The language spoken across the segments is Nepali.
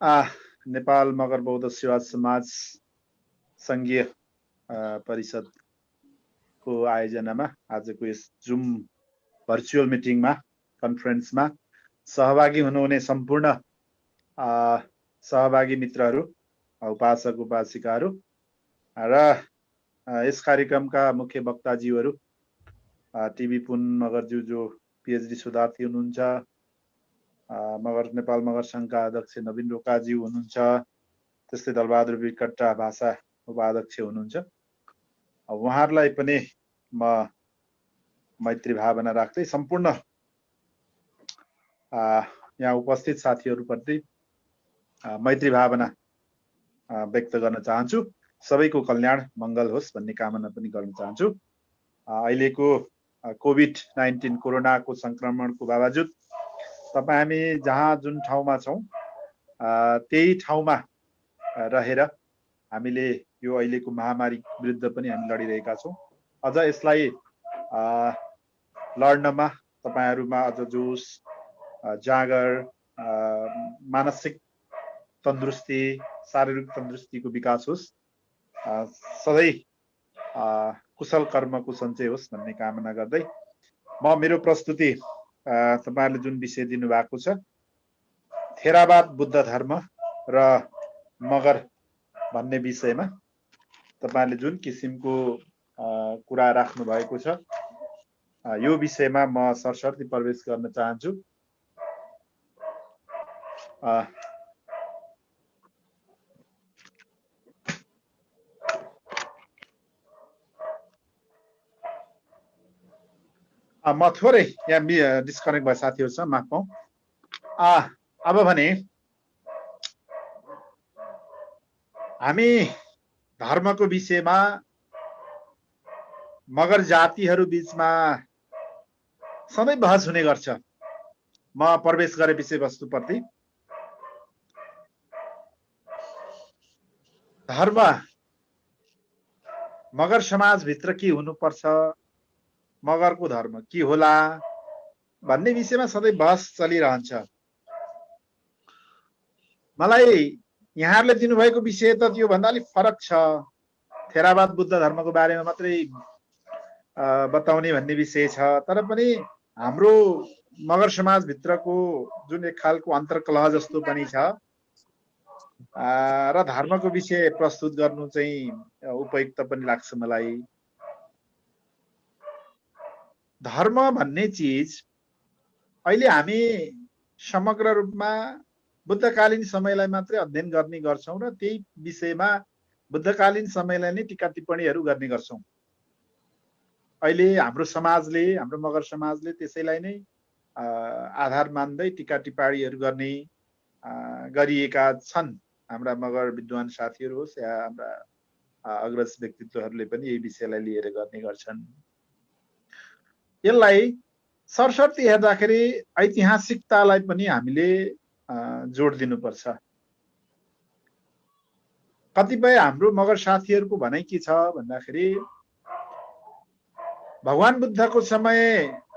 आ, नेपाल मगर बौद्ध सेवा समाज संघीय परिषदको आयोजनामा आजको यस जुम भर्चुअल मिटिङमा कन्फरेन्समा सहभागी हुनुहुने सम्पूर्ण सहभागी मित्रहरू, उपासक उपासिकाहरू र यस कार्यक्रमका मुख्य वक्ताज्यूहरू, टिभी पुन मगरज्यू जो पीएचडी शोधार्थी हुनुहुन्छ, नेपाल मगर संघका अध्यक्ष नवीन रोकाज्यू हुनुहुन्छ, त्यस्तै दलबहादुर विकट्टा भाषा उपाध्यक्ष हुनुहुन्छ। उहाँहरूलाई पनि म मैत्री भावना राख्दै सम्पूर्ण यहाँ उपस्थित साथीहरूप्रति मैत्री भावना व्यक्त गर्न चाहन्छु। सबैको कल्याण मङ्गल होस् भन्ने कामना पनि गर्न चाहन्छु। अहिलेको कोभिड-19 कोरोनाको संक्रमणको बावजुद तपाईँ हामी जहाँ जुन ठाउँमा छौँ त्यही ठाउँमा रहेर हामीले यो अहिलेको महामारी विरुद्ध पनि हामी लडिरहेका छौँ। अझ यसलाई लड्नमा तपाईहरुमा अझ जोश, जागर, मानसिक तन्दुरुस्ती, शारीरिक तन्दुरुस्तीको विकास होस्, सधैँ कुशल कर्मको सञ्चय होस् भन्ने कामना गर्दै म मेरो प्रस्तुति तपाईहरुले जुन विषय दिनुभएको छ थेरावाद बुद्ध धर्म र मगर भन्ने विषयमा तपाईहरुले जुन किसिमको कुरा राख्नु भएको छ यो विषयमा म सरसर्ती प्रवेश गर्न चाहन्छु। म थोरै यहाँ डिस्कनेक्ट भए साथीहरुसँग माफ पाऊँ। अब भने हामी धर्मको विषयमा मगर जातिहरू बीचमा सधैँ बहस हुने गर्छ। म प्रवेश गरे विषयवस्तुप्रति धर्म मगर समाजभित्र के हुनुपर्छ, मगरको धर्म के होला भन्ने विषयमा सधैँ बहस चलिरहन्छ। मलाई यहाँहरूले दिनुभएको विषय त त्यो भन्दा अलिक फरक छ। थेरावाद बुद्ध धर्मको बारेमा मात्रै बताउने भन्ने विषय छ। तर पनि हाम्रो मगर समाजभित्रको जुन एक खालको अन्तर्कलह जस्तो पनि छ र धर्मको विषय प्रस्तुत गर्नु चाहिँ उपयुक्त पनि लाग्छ मलाई। धर्म भन्ने चिज अहिले हामी समग्र रूपमा बुद्धकालीन समयलाई मात्रै अध्ययन गर्ने गर्छौं र त्यही विषयमा बुद्धकालीन समयलाई नै टीका टिप्पणीहरू गर्ने गर्छौं। अहिले हाम्रो समाजले, हाम्रो मगर समाजले त्यसैलाई नै आधार मान्दै टीका टिप्पणीहरू गर्ने गरिएका छन्। हाम्रा मगर विद्वान साथीहरू होस् या हाम्रा अग्रज व्यक्तित्वहरूले पनि यही विषयलाई लिएर गर्ने गर्छन्। यसलाई सरसर्ती हेर्दाखेरि ऐतिहासिकतालाई पनि हामीले जोड दिनुपर्छ। कतिपय हाम्रो मगर साथीहरूको भनाइ के छ भन्दाखेरि भगवान बुद्धको समय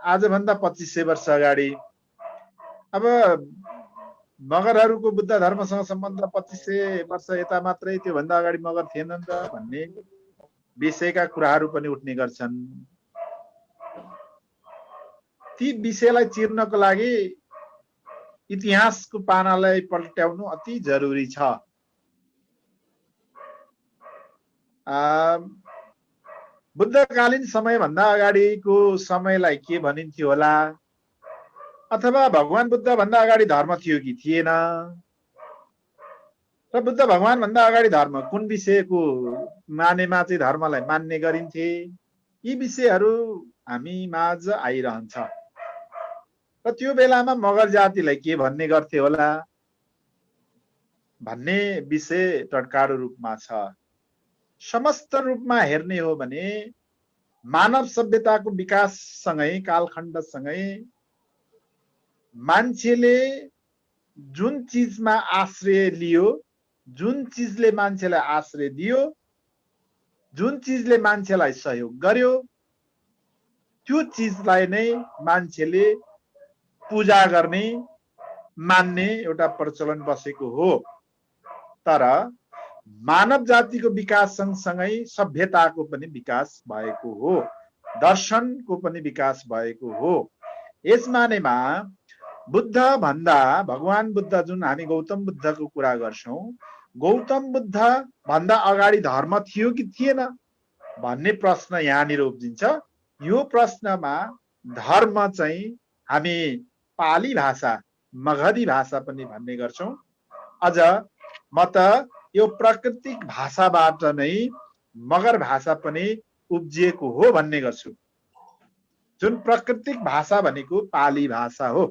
आजभन्दा 2500 वर्ष अगाडि, अब मगरहरूको बुद्ध धर्मसँग सम्बन्ध 2500 वर्ष यता मात्रै, त्यो भन्दा अगाडि मगर थिएनन् त भन्ने विषयका कुराहरू पनि उठ्ने गर्छन्। ती विषयलाई चिर्नको लागि इतिहासको पानालाई पल्ट्याउनु अति जरुरी छ। बुद्धकालीन समयभन्दा अगाडिको समयलाई के भनिन्थ्यो होला, अथवा भगवान बुद्ध भन्दा अगाडि धर्म थियो कि थिएन, र बुद्ध भगवान भन्दा अगाडि धर्म कुन विषयको मानेमा चाहिँ धर्मलाई मान्ने गरिन्थे, यी विषयहरू हामी माझ आइरहन्छ। र त्यो बेलामा मगर जातिलाई के भन्ने गर्थे होला भन्ने विषय टटकारो रूपमा छ। समस्त रूपमा हेर्ने हो भने मानव सभ्यताको विकाससँगै, कालखण्डसँगै मान्छेले जुन चीजमा आश्रय लियो, जुन चीजले मान्छेलाई आश्रय दियो, जुन चीजले मान्छेलाई सहयोग गर्यो, त्यो चीजलाई नै मान्छेले पूजा गर्ने, मान्ने एउटा प्रचलन बसेको हो। तर मानव जातिको विकास सँगसँगै सभ्यताको पनि विकास भएको हो, दर्शनको पनि विकास भएको हो। यस मानेमा बुद्ध भन्दा भगवान बुद्ध, जुन हामी गौतम बुद्धको कुरा गर्छौं, गौतम बुद्ध भन्दा अगाडि धर्म थियो कि थिएन भन्ने प्रश्न यहाँनिर उब्जिन्छ। यो प्रश्नमा धर्म चाहिँ हामी पाली भाषा, मगधी भाषा पनि भन्ने गर्छौं। अझ म त यो प्राकृतिक भाषाबाट नै मगर भाषा पनि उब्जिएको हो भन्ने गर्छु। जुन प्राकृतिक भाषा भनेको पाली भाषा हो,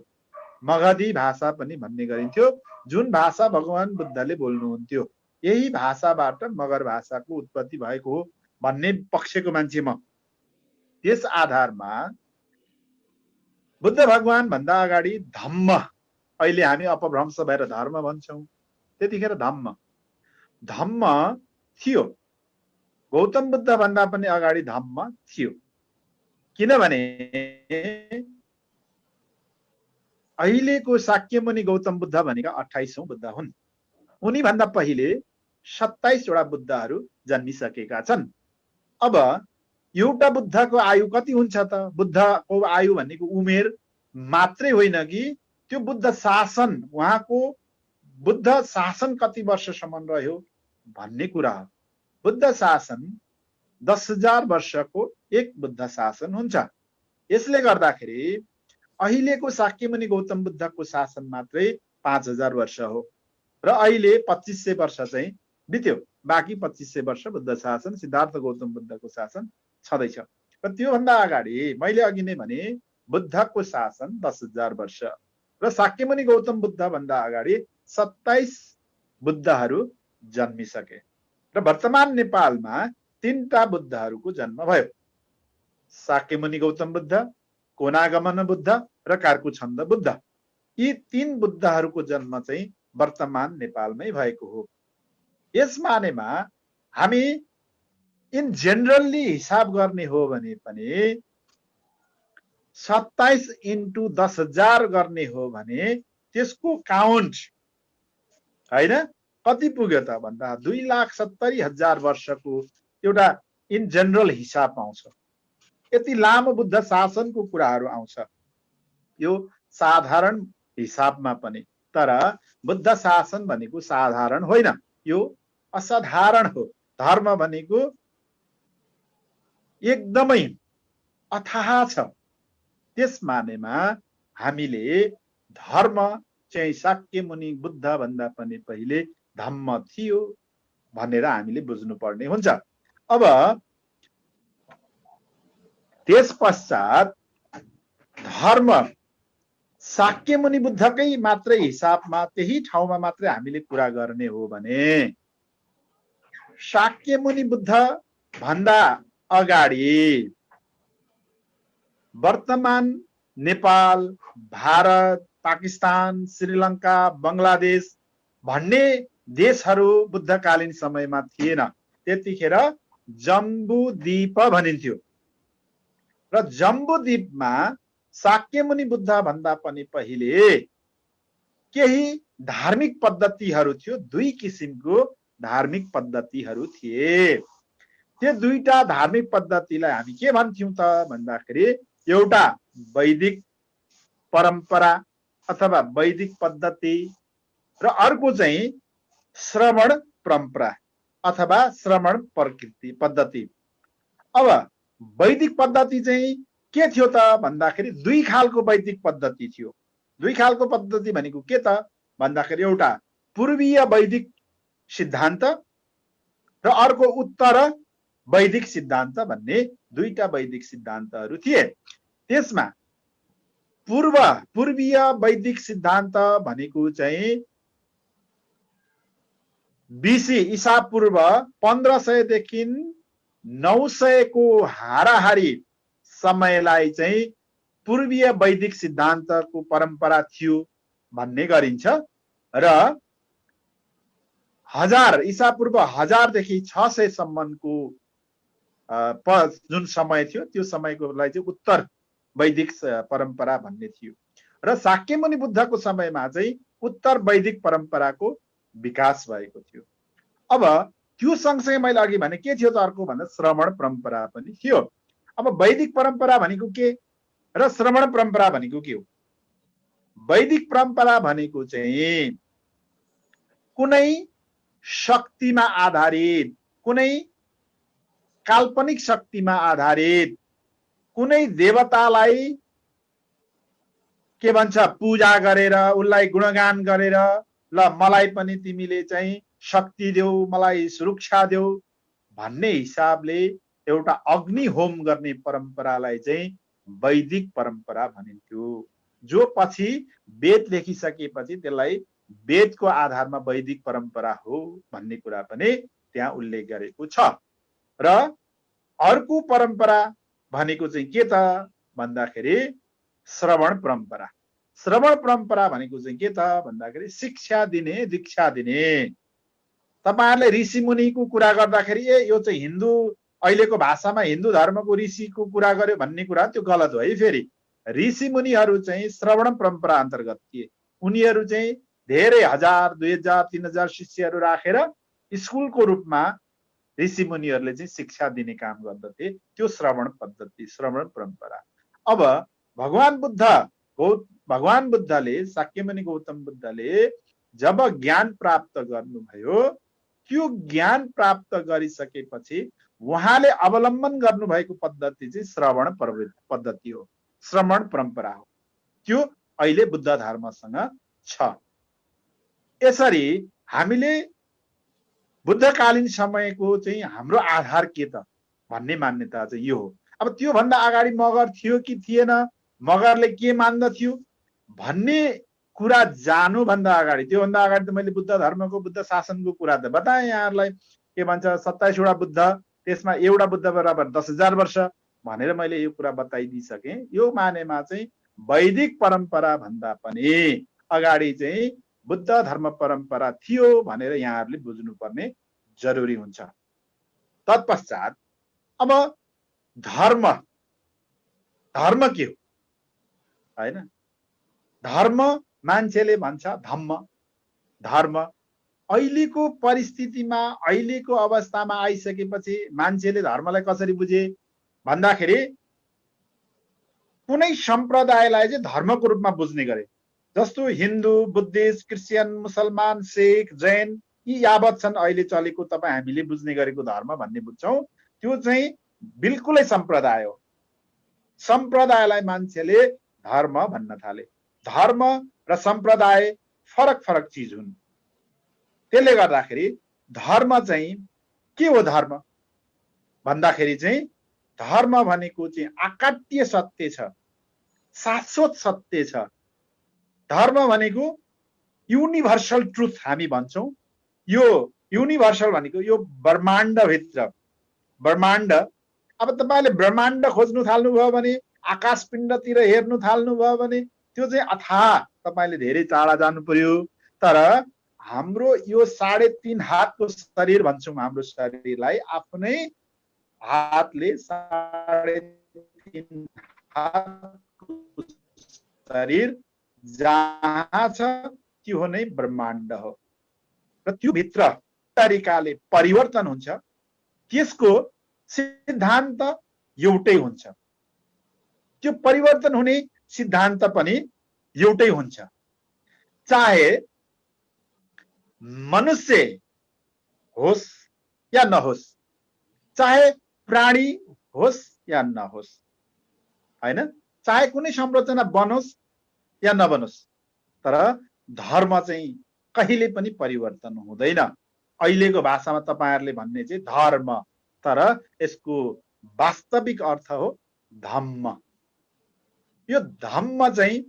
मगधी भाषा पनि भन्ने गरिन्थ्यो, जुन भाषा भगवान बुद्धले बोल्नुहुन्थ्यो। यही भाषाबाट मगर भाषाको उत्पत्ति भएको हो भन्ने पक्षको मान्छे म। त्यस आधारमा बुद्ध भगवान भन्दा अगाडि धम्म, अहिले हामी अपभ्रंश भएर धर्म भन्छौं, त्यतिखेर धम्म थियो। गौतम बुद्ध भन्दा पनि अगाडि धम्म थियो। किनभने अहिलेको शाक्यमुनि गौतम बुद्ध भनेका 28औं बुद्ध हुन्। उनी भन्दा पहिले 27 वटा बुद्धहरू जन्मिसकेका छन्। अब एउटा बुद्धको आयु कति हुन्छ त? बुद्धको आयु भनेको उमेर मात्रै होइन कि त्यो बुद्ध शासन, उहाँको बुद्ध शासन कति वर्षसम्म रह्यो भन्ने कुरा हो। बुद्ध शासन 10,000 वर्षको एक बुद्ध शासन हुन्छ। यसले गर्दाखेरि अहिलेको शाक्यमुनि गौतम बुद्धको शासन मात्रै 5,000 वर्ष हो र अहिले 2500 वर्ष चाहिँ बित्यो। बाँकी 2500 वर्ष बुद्ध शासन, सिद्धार्थ गौतम बुद्धको शासन छँदैछ। र त्योभन्दा अगाडि मैले अघि नै भने बुद्धको शासन 10,000 वर्ष र शाक्यमुनि गौतम बुद्ध भन्दा अगाडि 27 बुद्धहरू जन्मिसके र वर्तमान नेपालमा 3टा बुद्धहरूको जन्म भयो। शाक्यमुनि गौतम बुद्ध, कोनागमन बुद्ध र कार्कुछन्द बुद्ध। यी 3 बुद्धहरूको जन्म चाहिँ वर्तमान नेपालमै भएको हो। यस मानेमा हामी इन जेनरली हिसाब गर्ने हो भने पनि 27 इन्टु 10,000 गर्ने हो भने त्यसको काउन्ट हैन कति पुग्यो त भन्दा 2,70,000 वर्षको एउटा इन जेनरल हिसाब आउँछ। यति लामो बुद्ध शासनको कुराहरू आउँछ यो साधारण हिसाबमा पनि। तर बुद्ध शासन भनेको साधारण होइन, यो असाधारण हो। धर्म भनेको एकदमै अथाह छ। त्यस मानेमा हामीले धर्म चाहिँ शाक्यमुनि बुद्ध भन्दा पनि पहिले धम्म थियो भनेर हामीले बुझ्नु पर्ने हुन्छ। अब त्यस पश्चात धर्म शाक्यमुनि बुद्धकै मात्रै हिसाबमा त्यही ठाउँमा मात्रै हामीले कुरा गर्ने हो भने शाक्यमुनि बुद्ध भन्दा अगाडि वर्तमान नेपाल, भारत, पाकिस्तान, श्रीलङ्का, बङ्गलादेश भन्ने देशहरू बुद्धकालीन समयमा थिएन। त्यतिखेर जम्बुद्वीप भनिन्थ्यो र जम्बुद्वीपमा शाक्यमुनि बुद्ध भन्दा पनि पहिले केही धार्मिक पद्धतिहरू थियो। 2 किसिमको धार्मिक पद्धतिहरू थिए। त्यो 2टा धार्मिक पद्धतिलाई हामी के भन्थ्यौं त भन्दाखेरि एउटा वैदिक परम्परा अथवा वैदिक पद्धति र अर्को चाहिँ श्रवण परम्परा अथवा श्रवण प्रकृति पद्धति। अब वैदिक पद्धति चाहिँ के थियो त भन्दाखेरि 2 खालको वैदिक पद्धति थियो। 2 खालको पद्धति भनेको के त भन्दाखेरि एउटा पूर्वीय वैदिक सिद्धान्त र अर्को उत्तर वैदिक सिद्धान्त भन्ने 2टा वैदिक सिद्धान्तहरू थिए। त्यसमा पूर्वीय वैदिक सिद्धान्त भनेको चाहिँ बीसी ईसा पूर्व 1500 देखि 900 को हाराहारी समयलाई चाहिँ पूर्वीय वैदिक सिद्धान्तको परम्परा थियो भन्ने गरिन्छ र 1000 ईसा पूर्व 1000 देखि 600 सम्मको जुन समय थियो त्यो समयकोलाई चाहिँ उत्तर वैदिक परम्परा भन्ने थियो। र शाक्यमुनि बुद्धको समयमा चाहिँ उत्तर वैदिक परम्पराको विकास भएको थियो। अब त्यो सँगसँगै मैले अघि भने के थियो त अर्को भन्दा श्रवण परम्परा पनि थियो। अब वैदिक परम्परा भनेको के र श्रवण परम्परा भनेको के हो? वैदिक परम्परा भनेको चाहिँ कुनै शक्तिमा आधारित, कुनै काल्पनिक शक्तिमा आधारित, कुनै देवतालाई के भन्छ पूजा गरेर उनलाई गुणगान गरेर ल मलाई पनि तिमीले चाहिँ शक्ति देऊ, मलाई सुरक्षा देऊ भन्ने हिसाबले एउटा अग्नि होम गर्ने परम्परालाई चाहिँ वैदिक परम्परा भनिन्थ्यो। जो पछि वेद लेखिसकेपछि त्यसलाई वेदको आधारमा वैदिक परम्परा हो भन्ने कुरा पनि त्यहाँ उल्लेख गरेको छ। र अर्को परम्परा भनेको चाहिँ के त भन्दाखेरि श्रवण परम्परा। श्रवण परम्परा भनेको चाहिँ के त भन्दाखेरि शिक्षा दिने, दीक्षा दिने। तपाईहरुले ऋषि मुनिको कुरा गर्दाखेरि ए यो चाहिँ हिन्दू, अहिलेको भाषामा हिन्दू धर्मको ऋषिको कुरा गर्यो भन्ने कुरा त्यो गलत हो है। फेरि ऋषि मुनिहरू चाहिँ श्रवण परम्परा अन्तर्गत थिए। उनीहरू चाहिँ धेरै 1000, 2000, 3000 शिष्यहरू राखेर स्कुलको रूपमा ऋषि मुनिहरूले चाहिँ शिक्षा दिने काम गर्दथे। त्यो श्रवण पद्धति, श्रवण परम्परा। अब भगवान बुद्धले, शाक्यमुनि गौतम बुद्धले जब ज्ञान प्राप्त गर्नुभयो, त्यो ज्ञान प्राप्त गरिसकेपछि उहाँले अवलम्बन गर्नुभएको पद्धति चाहिँ श्रवण पद्धति हो, श्रवण परम्परा हो। त्यो अहिले बुद्ध धर्मसँग छ। यसरी हामीले बुद्धकालीन समयको चाहिँ हाम्रो आधार के त भन्ने मान्यता चाहिँ यो हो। अब त्यो भन्दा अगाडि मगर थियो कि थिएन, मगरले के मान्दथ्यो भन्ने कुरा जानु भन्दा अगाडि, त्यो भन्दा अगाडि त मैले बुद्ध धर्मको, बुद्ध शासनको कुरा त बताएँ यहाँहरूलाई। के भन्छ 27 वटा बुद्ध, त्यसमा एउटा बुद्ध बराबर 10,000 वर्ष भनेर मैले यो कुरा बताइदिइसकेँ। यो मानेमा चाहिँ वैदिक परम्परा भन्दा पनि अगाडि चाहिँ बुद्ध धर्म परम्परा थियो भनेर यहाँहरूले बुझ्नुपर्ने जरुरी हुन्छ। तत्पश्चात अब धर्म, धर्म के हो हैन? धर्म मान्छेले भन्छ धम्म। धर्म अहिलेको परिस्थितिमा, अहिलेको अवस्थामा आइसकेपछि मान्छेले धर्मलाई कसरी बुझे भन्दाखेरि कुनै सम्प्रदायलाई चाहिँ धर्मको रूपमा बुझ्ने गरे। जस्तो हिन्दू, बुद्धिस्ट, क्रिस्चियन, मुसलमान, सिख, जैन यी यावत छन् अहिले चलेको तपाईँ हामीले बुझ्ने गरेको धर्म भन्ने बुझ्छौँ। त्यो चाहिँ बिल्कुलै सम्प्रदाय हो। सम्प्रदायलाई मान्छेले धर्म भन्न थाले। धर्म र सम्प्रदाय फरक फरक चिज हुन्। त्यसले गर्दाखेरि धर्म चाहिँ के हो? धर्म भन्दाखेरि चाहिँ धर्म भनेको चाहिँ अकाट्य सत्य छ, शाश्वत सत्य छ। धर्म भनेको युनिभर्सल ट्रुथ हामी भन्छौँ। यो युनिभर्सल भनेको यो ब्रह्माण्डभित्र, ब्रह्माण्ड, अब तपाईले ब्रह्माण्ड खोज्नु थाल्नुभयो भने, आकाश पिण्डतिर हेर्नु थाल्नुभयो भने त्यो चाहिँ अथाह, तपाईले धेरै टाढा जानु पर्यो। तर हाम्रो यो 3.5 हातको शरीर भन्छौँ, हाम्रो शरीरलाई आफ्नै हातले 3.5 हातको शरीर जहाँ छ त्यो नै ब्रह्माण्ड हो। र त्यो भित्र तरिकाले परिवर्तन हुन्छ, त्यसको सिद्धान्त एउटै हुन्छ। त्यो परिवर्तन हुने सिद्धान्त पनि एउटै हुन्छ। चाहे मनुष्य होस् या नहोस्, चाहे प्राणी होस् या नहोस्, हैन? चाहे कुनै संरचना बनोस् या नबनोस्, तर धर्म चाहिँ कहिले पनि परिवर्तन हुँदैन। अहिलेको भाषामा तपाईहरुले भन्ने चाहिँ धर्म, तर यसको वास्तविक अर्थ हो धम्म। यो धम्म चाहिँ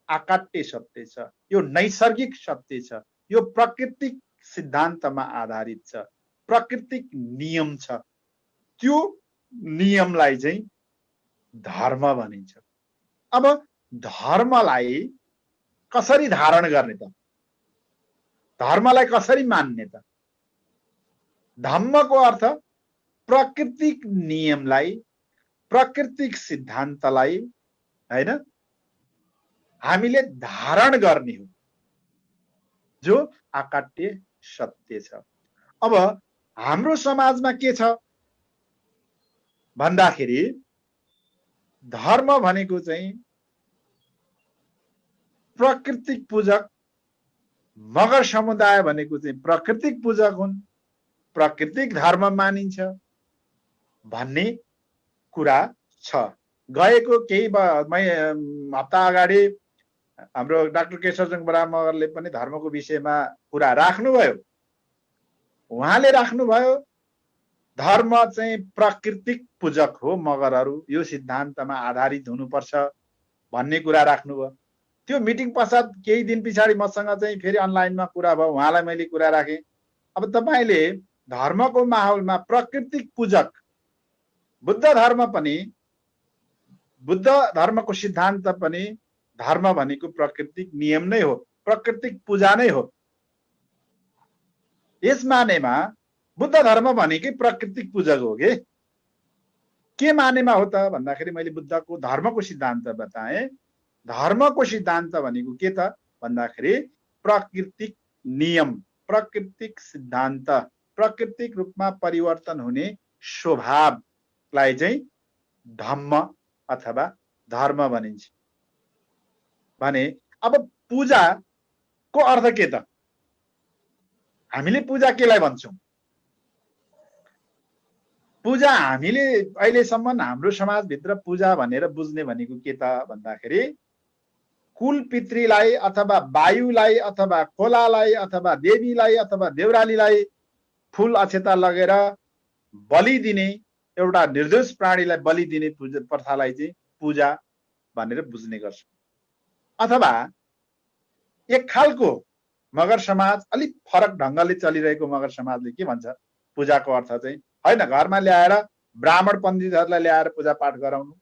अकाट्य सत्य छ, यो नैसर्गिक सत्य छ, यो प्राकृतिक सिद्धान्तमा आधारित छ, प्राकृतिक नियम छ। त्यो नियमलाई चाहिँ धर्म भनिन्छ। अब धर्मलाई कसरी धारण गर्ने त? धर्मलाई कसरी मान्ने त? धम्मको अर्थ प्राकृतिक नियमलाई, प्राकृतिक सिद्धान्तलाई, हैन, हामीले धारण गर्ने हो, जो अकाट्य सत्य छ। अब हाम्रो समाजमा के छ भन्दाखेरि धर्म भनेको चाहिँ प्राकृतिक पूजक, मगर समुदाय भनेको चाहिँ प्राकृतिक पूजक हुन्, प्राकृतिक धर्म मानिन्छ भन्ने कुरा छ। गएको केही हप्ता अगाडि हाम्रो डाक्टर केशवचन्द्र बराल मगरले पनि धर्मको विषयमा कुरा राख्नुभयो। उहाँले राख्नुभयो धर्म चाहिँ प्राकृतिक पूजक हो मगरहरू, यो सिद्धान्तमा आधारित हुनुपर्छ भन्ने कुरा राख्नुभयो। त्यो मिटिङ पश्चात केही दिन पछाडि मसँग चाहिँ फेरि अनलाइनमा कुरा भयो, उहाँलाई मैले कुरा राखेँ। अब तपाईले धर्मको माहौलमा प्राकृतिक पूजक, बुद्ध धर्म पनि, बुद्ध धर्मको सिद्धान्त पनि धर्म भनेको प्राकृतिक नियम नै हो, प्राकृतिक पूजा नै हो। यस मानेमा बुद्ध धर्म भनेकै प्राकृतिक पूजक हो के मानेमा हो त भन्दाखेरि मैले बुद्धको धर्मको सिद्धान्त बताएँ। धर्मको सिद्धान्त भनेको के त भन्दाखेरि प्राकृतिक नियम, प्राकृतिक सिद्धान्त, प्राकृतिक रूपमा परिवर्तन हुने स्वभावलाई चाहिँ धम्म अथवा धर्म भनिन्छ भने। अब पूजाको अर्थ के त? हामीले पूजा केलाई भन्छौँ? पूजा हामीले अहिलेसम्म हाम्रो समाजभित्र पूजा भनेर बुझ्ने भनेको के त भन्दाखेरि कुल पितृलाई अथवा वायुलाई अथवा खोलालाई अथवा देवीलाई अथवा देउरालीलाई फूल अक्षता लगेर बलि दिने, एउटा निर्दोष प्राणीलाई बलि दिने प्रथालाई चाहिँ पूजा भनेर बुझ्ने गर्छ। अथवा एक खालको मगर समाज, अलिक फरक ढङ्गले चलिरहेको मगर समाजले के भन्छ पूजाको अर्थ चाहिँ हैन घरमा ल्याएर ब्राह्मण पण्डितहरूलाई ल्याएर पूजा पाठ गराउनु,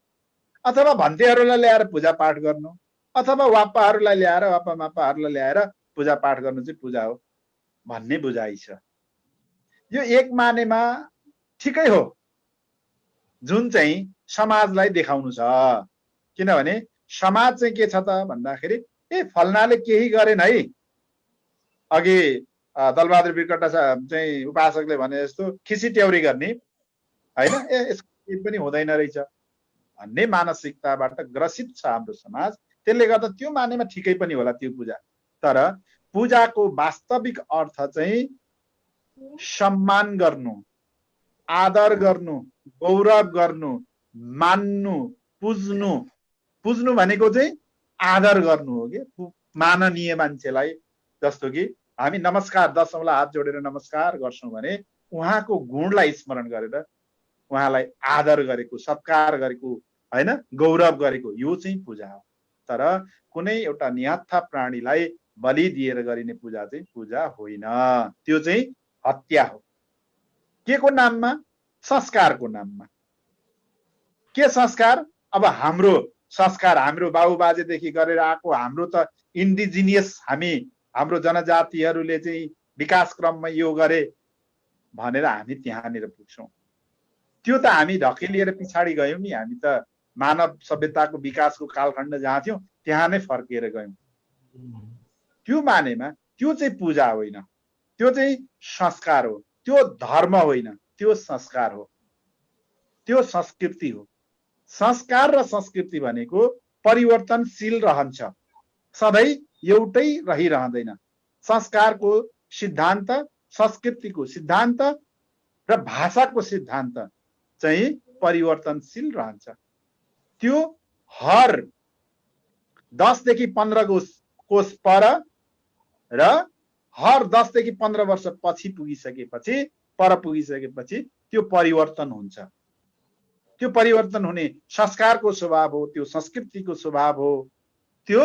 अथवा भन्तेहरूलाई ल्याएर पूजा पाठ गर्नु, अथवा वापाहरूलाई ल्याएर, वापा मापाहरूलाई ल्याएर पूजा पाठ गर्नु चाहिँ पूजा हो भन्ने बुझाइ छ। यो एक मानेमा ठिकै हो, जुन चाहिँ समाजलाई देखाउनु छ। किनभने समाज चाहिँ के छ त भन्दाखेरि फल्नाले केही गरेन है, अघि दलबहादुर बिरकट्टा चाहिँ उपासकले भने जस्तो खिसी ट्याउरी गर्ने हैन, यसको केही पनि हुँदैन रहेछ भन्ने मानसिकताबाट ग्रसित छ हाम्रो समाज। त्यसले गर्दा त्यो मानेमा ठिकै पनि होला त्यो पूजा। तर पूजाको वास्तविक अर्थ चाहिँ सम्मान गर्नु, आदर गर्नु, गौरव गर्नु, मान्नु, पुज्नु। पुज्नु भनेको चाहिँ आदर गर्नु हो कि माननीय मान्छेलाई। जस्तो कि हामी नमस्कार 10 औँला हात जोडेर नमस्कार गर्छौं भने उहाँको गुणलाई स्मरण गरेर उहाँलाई आदर गरेको, सत्कार गरेको, हैन, गौरव गरेको, यो चाहिँ पूजा हो। तर कुनै एउटा निहत्था प्राणीलाई बलि दिएर गरिने पूजा चाहिँ पूजा होइन, त्यो चाहिँ हत्या हो। के को नाममा? संस्कारको नाममा। के संस्कार? अब हाम्रो संस्कार हाम्रो बाबुबाजेदेखि गरेर आएको, हाम्रो त इन्डिजिनियस हाम्रो जनजातिहरूले चाहिँ विकास क्रममा यो गरे भनेर हामी त्यहाँनिर पुग्छौँ। त्यो त हामी ढकेलिएर पछाडि गयौँ नि, हामी त मानव सभ्यताको विकासको कालखण्ड जहाँ थियौँ त्यहाँ नै फर्किएर गयौँ। त्यो मानेमा त्यो चाहिँ पूजा होइन, त्यो चाहिँ संस्कार हो। त्यो धर्म होइन, त्यो संस्कार हो, त्यो संस्कृति हो। संस्कार र संस्कृति भनेको परिवर्तनशील रहन्छ, सधैँ एउटै रहिरहँदैन। संस्कारको सिद्धान्त, संस्कृतिको सिद्धान्त र भाषाको सिद्धान्त चाहिँ परिवर्तनशील रहन्छ। त्यो हर 10 देखि 15 कोष पर र हर 10 देखि 15 वर्ष पछि पुगिसकेपछि, पर पुगिसकेपछि त्यो परिवर्तन हुन्छ। त्यो परिवर्तन हुने संस्कारको स्वभाव हो, त्यो संस्कृतिको स्वभाव हो, त्यो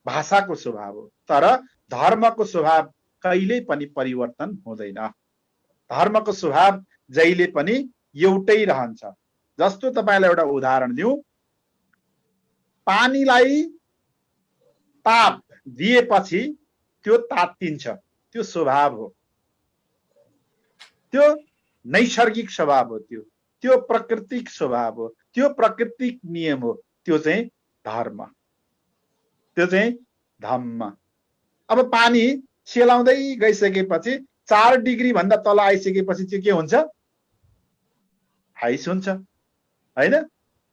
भाषाको स्वभाव हो। तर धर्मको स्वभाव कहिल्यै पनि परिवर्तन हुँदैन। धर्मको स्वभाव जहिले पनि एउटै रहन्छ। जस्तो तपाईलाई एउटा उदाहरण दिउँ, पानीलाई ताप दिएपछि त्यो तात्तिन्छ, त्यो स्वभाव हो, त्यो नैसर्गिक स्वभाव हो, त्यो प्राकृतिक स्वभाव हो, त्यो प्राकृतिक नियम हो, त्यो चाहिँ धर्म। त्यो चाहिँ धम्म। अब पानी सेलाउँदै गइसकेपछि 4 डिग्री भन्दा तल आइसकेपछि चाहिँ के हुन्छ? आइस हुन्छ हैन?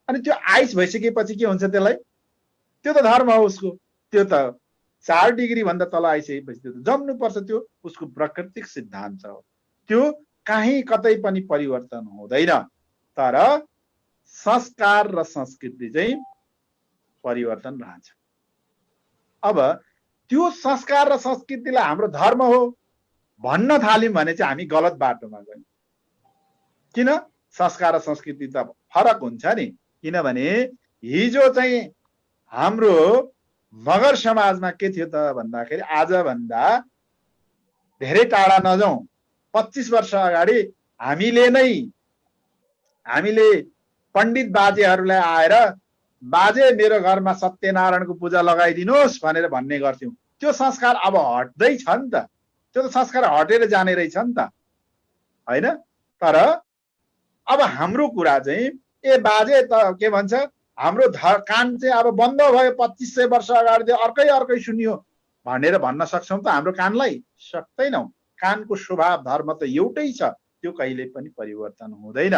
अनि त्यो आइस भइसकेपछि के हुन्छ त्यसलाई? त्यो त धर्म हो उसको। त्यो त 4 डिग्री भन्दा तल आइसकेपछि त्यो त जम्नुपर्छ, त्यो उसको प्राकृतिक सिद्धान्त हो। त्यो कहीँ कतै पनि परिवर्तन हुँदैन। तर संस्कार र संस्कृति चाहिँ परिवर्तन रहन्छ। अब त्यो संस्कार र संस्कृतिलाई हाम्रो धर्म हो भन्न थाल्यौं भने चाहिँ हामी गलत बाटोमा गयौं। किन? संस्कार र संस्कृति त फरक हुन्छ नि। किनभने हिजो चाहिँ हाम्रो मगर समाजमा के थियो त भन्दाखेरि आजभन्दा धेरै टाढा नजाउँ, 25 वर्ष अगाडि हामीले पण्डित बाजेहरूलाई आएर बाजे मेरो घरमा सत्यनारायणको पूजा लगाइदिनुहोस् भनेर भन्ने गर्थ्यौं। त्यो संस्कार अब हट्दै छ नि त। त्यो त संस्कार हटेर जाने रहेछ नि त हैन? तर अब हाम्रो कुरा चाहिँ ए बाजे त के भन्छ हाम्रो कान चाहिँ अब बन्द भयो 2500 वर्ष अगाडि अर्कै सुनियो भनेर भन्न सक्छौं त हाम्रो कानलाई? सक्दैनौं। कानको स्वभाव धर्म त एउटै छ, त्यो कहिले पनि परिवर्तन हुँदैन।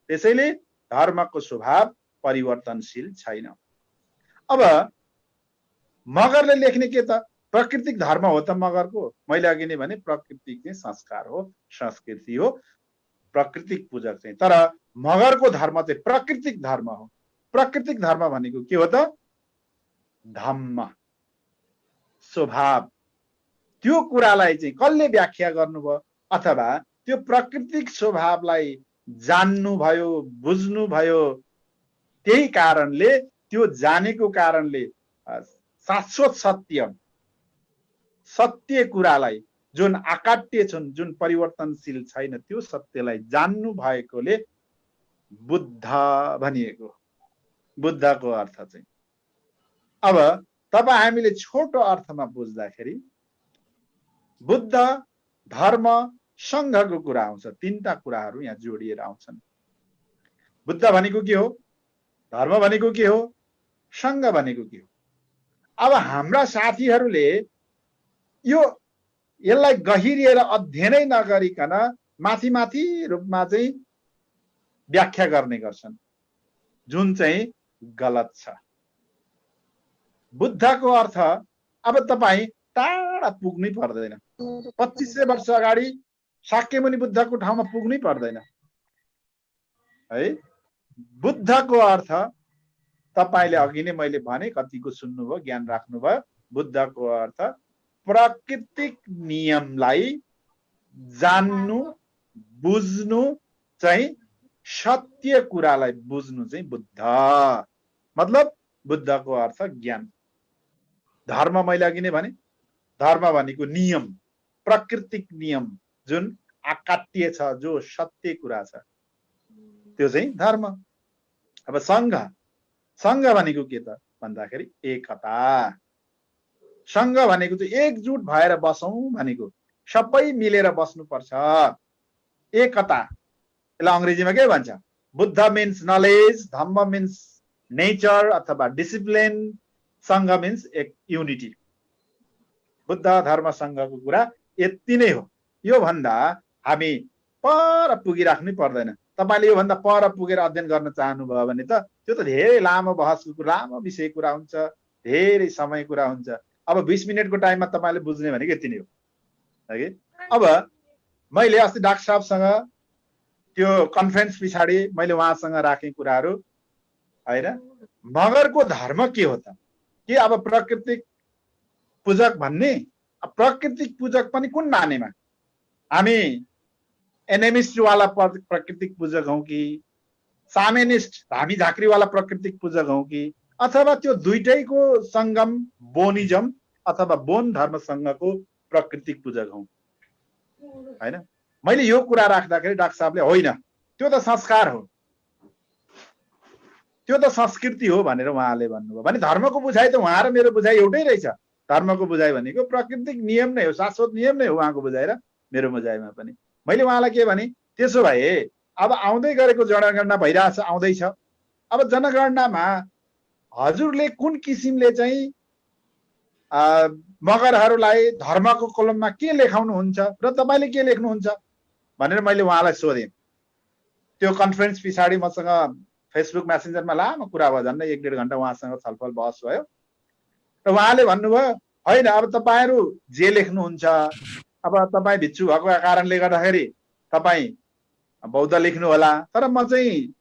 त्यसैले धर्मको स्वभाव परिवर्तनशील छैन। अब मगरले लेख्ने के त प्राकृतिक धर्म हो त मगरको। मैले अघि नै भने प्रकृति चाहिँ संस्कार हो, संस्कृति हो, प्राकृतिक पूजक चाहिँ। तर मगरको धर्म चाहिँ प्राकृतिक धर्म हो। प्राकृतिक धर्म भनेको के हो त? धम्म, स्वभाव। त्यो कुरालाई चाहिँ कसले व्याख्या गर्नुभयो? अथवा त्यो प्राकृतिक स्वभावलाई जान्नुभयो, बुझ्नुभयो, त्यही कारणले त्यो जानेको कारणले शाश्वत सत्य कुरालाई जुन अकाट्य छन्, जुन परिवर्तनशील छैन, त्यो सत्यलाई जान्नु भएकोले बुद्ध भनिएको। बुद्धको अर्थ चाहिँ अब तपाईँ हामीले छोटो अर्थमा बुझ्दाखेरि बुद्ध, धर्म, संघको कुरा आउँछ। तीनटा कुराहरू यहाँ जोडिएर आउँछन्। बुद्ध भनेको के हो? धर्म भनेको के हो? संघ भनेको के हो? अब हाम्रा साथीहरूले यसलाई गहिरिएर अध्ययनै नगरिकन माथि रूपमा चाहिँ व्याख्या गर्ने गर्छन्, जुन चाहिँ गलत छ। बुद्धको अर्थ अब तपाईँ टाढा पुग्नै पर्दैन। 2500 वर्ष अगाडि शाक्यमुनि बुद्धको ठाउँमा पुग्नै पर्दैन है। बुद्धको अर्थ तपाईले अघि नै मैले भने, कतिको सुन्नुभयो, ज्ञान राख्नुभयो। बुद्धको अर्थ प्राकृतिक नियमलाई जान्नु, बुझ्नु चाहिँ, सत्य कुरालाई बुझ्नु चाहिँ बुद्ध। मतलब बुद्धको अर्थ ज्ञान। धर्म मैले अघि नै भने, धर्म भनेको नियम, प्राकृतिक नियम, जुन अकाट्य छ, जो सत्य कुरा छ, त्यो चाहिँ धर्म। अब संघ भनेको के त भन्दाखेरि एकता। संघ भनेको चाहिँ एकजुट भएर बसौं भनेको, सबै मिलेर बस्नुपर्छ, एकता। यसलाई अंग्रेजीमा के भन्छ? बुद्ध मिन्स नलेज, धम्म मिन्स नेचर अथवा डिसिप्लिन, संघ मिन्स युनिटी। बुद्ध, धर्म, संघको कुरा यति नै हो। यो भन्दा हामी पर पुगिराख्नै पर्दैन। तपाईले यो भन्दा पर पुगेर अध्ययन गर्न चाहनुभयो भने त त्यो त धेरै लामो बहसको, लामो विषय कुरा हुन्छ, धेरै समय कुरा हुन्छ। अब 20 मिनटको टाइममा तपाईले बुझ्ने भनेको यति नै हो है। अब मैले अस्ति डाक्टर साहबसँग त्यो कन्फरेन्स पछाडि मैले उहाँसँग राखेँ कुराहरू हैन। मगरको धर्म के हो त? के अब प्राकृतिक पूजक भन्ने? प्राकृतिक पूजक पनि कुन मानेमा? हामी एनिमिस्ट वाला प्राकृतिक पूजक हौ कि सामेनिस्ट धामी झाँक्री वाला प्राकृतिक पूजक हौ कि अथवा त्यो दुईटैको संगम बोनिजम अथवा बोन धर्म संघको प्राकृतिक पूजक हौ हैन? मैले यो कुरा राख्दाखेरि डाक्टर साहबले होइन, त्यो त संस्कार हो, त्यो त संस्कृति हो भनेर उहाँले भन्नुभयो। भने धर्मको बुझाइ त उहाँ र मेरो बुझाइ एउटै रहेछ। धर्मको बुझाइ भनेको प्राकृतिक नियम नै हो, शाश्वत नियम नै हो उहाँको बुझाइ र मेरो बुझाइमा पनि। मैले उहाँलाई के भने, त्यसो भए अब आउँदै गरेको जनगणना भइरहेछ, आउँदैछ। अब जनगणनामा हजुरले कुन किसिमले चाहिँ मगरहरूलाई धर्मको कलममा के लेखाउनुहुन्छ र तपाईँले के लेख्नुहुन्छ भनेर मैले उहाँलाई सोधेँ। त्यो कन्फरेन्स पछाडि मसँग फेसबुक मेसेन्जरमा लामो कुरा भयो, झन्डै 1-1.5 घन्टा उहाँसँग छलफल बहस भयो र उहाँले भन्नुभयो होइन अब तपाईँहरू जे लेख्नुहुन्छ, अब तपाईँ भिक्षु भएको कारणले गर्दाखेरि तपाईँ बौद्ध लेख्नु होला, तर म चाहिँ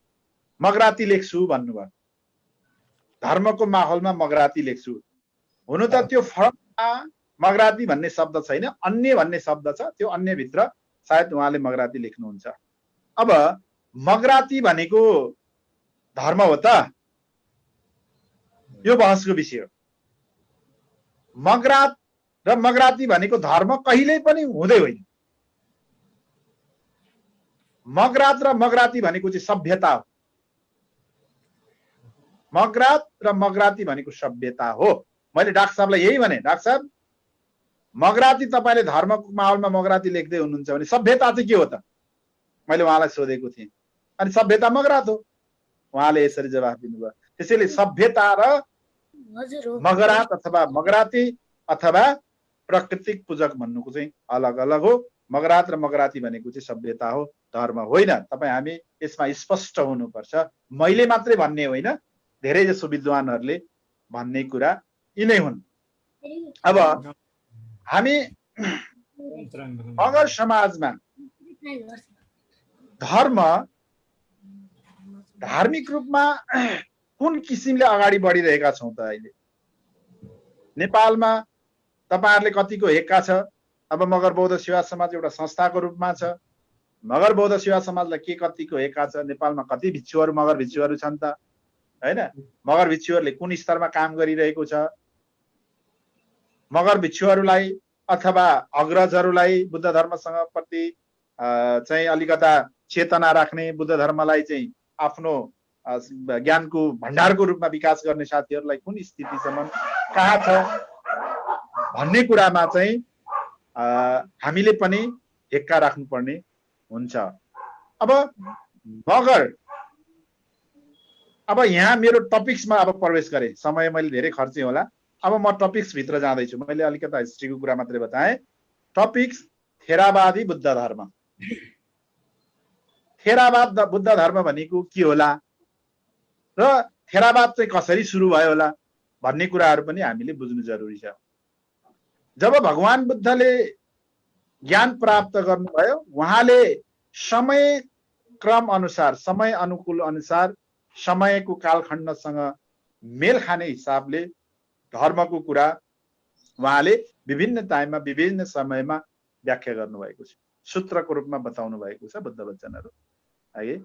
मगराती लेख्छु भन्नुभयो। धर्मको माहौलमा मगराती लेख्छु। हुनु त त्यो फर्ममा मगराती भन्ने शब्द छैन, अन्य भन्ने शब्द छ, त्यो अन्य भित्र सायद उहाँले मगराती लेख्नुहुन्छ। अब मगराती भनेको धर्म हो त? यो बहसको विषय हो। मगरात र मगराती भनेको धर्म कहिल्यै पनि हुँदै होइन। मगरात र मगराती भनेको चाहिँ सभ्यता हो। मगरात र मगराती भनेको सभ्यता हो। मैले डाक्टर साहबलाई यही भने, डाक्टर साहब मगराती तपाईँले धर्मको माहौलमा मगराती लेख्दै हुनुहुन्छ भने सभ्यता चाहिँ के हो त? मैले उहाँलाई सोधेको थिएँ। अनि सभ्यता मगरात हो। उहाँले यसरी जवाफ दिनुभयो। त्यसैले सभ्यता र मगरात अथवा मगराती अथवा प्राकृतिक पूजक भन्नुको चाहिँ अलग अलग हो। मगरात र मगराती भनेको चाहिँ सभ्यता हो, धर्म होइन। तपाईँ हामी यसमा स्पष्ट हुनुपर्छ। मैले मात्रै भन्ने होइन, धेरै जसो विद्वानहरूले भन्ने कुरा यिनै हुन्। अब हामी मगर समाजमा धर्म धार्मिक रूपमा कुन किसिमले अगाडि बढिरहेका छौँ त? अहिले नेपालमा तपाईहरुले कतिको हेक्का छ? अब मगर बौद्ध सेवा समाज एउटा संस्थाको रूपमा छ। मगर बौद्ध सेवा समाजलाई के कतिको हेक्का छ? नेपालमा कति भिक्षुहरू मगर भिक्षुहरू छन् त? हैन, मगर भिक्षुहरूले कुन स्तरमा काम गरिरहेको छ? मगर भिक्षुहरूलाई अथवा अग्रजहरूलाई बुद्ध धर्मसँग प्रति चाहिँ अलिकता चेतना राख्ने, बुद्ध धर्मलाई चाहिँ आफ्नो ज्ञानको भण्डारको रूपमा विकास गर्ने साथीहरूलाई कुन स्थितिसम्म कहाँ छ भन्ने कुरामा चाहिँ हामीले पनि हेक्का राख्नुपर्ने हुन्छ। अब मगर अब यहाँ मेरो टपिक्समा अब प्रवेश गरे, समय मैले धेरै खर्चे होला। अब म टपिक्स भित्र जाँदैछु। मैले अलिकता हिस्ट्रीको कुरा मात्रै बताएँ। टपिक्स थेरावादी बुद्ध धर्म। थेरावाद बुद्ध धर्म भनेको के होला र थेरावाद चाहिँ कसरी सुरु भयो होला भन्ने कुराहरू पनि हामीले बुझ्नु जरुरी छ। जब भगवान बुद्धले ज्ञान प्राप्त गर्नुभयो, उहाँले समय क्रम अनुसार, समय अनुकूल अनुसार, समयको कालखण्डसँग मेल खाने हिसाबले धर्मको कुरा उहाँले विभिन्न टाइममा विभिन्न समयमा व्याख्या गर्नुभएको छ, सूत्रको रूपमा बताउनु भएको छ बुद्ध वचनहरू। है,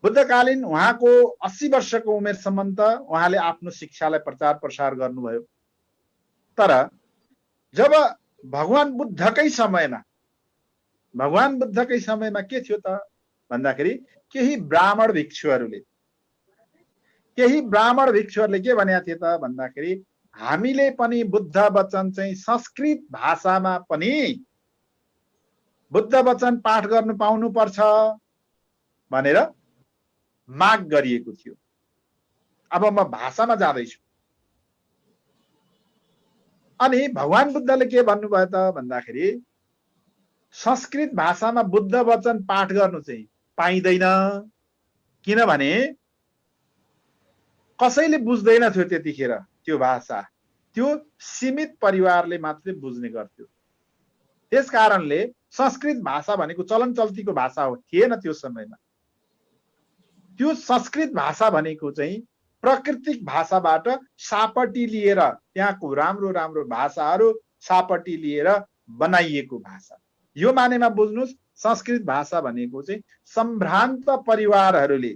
बुद्धकालीन उहाँको 80 वर्षको उमेरसम्म त उहाँले आफ्नो शिक्षालाई प्रचार प्रसार गर्नुभयो। तर जब भगवान बुद्धकै समयमा के थियो त भन्दाखेरि केही ब्राह्मण भिक्षुहरूले के भनेका थिए त भन्दाखेरि हामीले पनि बुद्ध वचन चाहिँ संस्कृत भाषामा पनि बुद्ध वचन पाठ गर्नु पाउनु पर्छ भनेर माग गरिएको थियो। अब म भाषामा जाँदैछु। अनि भगवान बुद्धले के भन्नुभयो त भन्दाखेरि संस्कृत भाषामा बुद्ध वचन पाठ गर्नु चाहिँ पाइँदैन, किनभने कसैले बुझ्दैन थियो त्यतिखेर त्यो भाषा। त्यो सीमित परिवारले मात्रै बुझ्ने गर्थ्यो। त्यस कारणले संस्कृत भाषा भनेको चलन चल्तीको भाषा हो थिएन त्यो समयमा। त्यो संस्कृत भाषा भनेको चाहिँ प्राकृतिक भाषाबाट सापटी लिएर, त्यहाँको राम्रो राम्रो भाषाहरू सापटी लिएर बनाइएको भाषा। यो मानेमा बुझ्नुस्, संस्कृत भाषा भनेको चाहिँ सम्भ्रान्त परिवारहरूले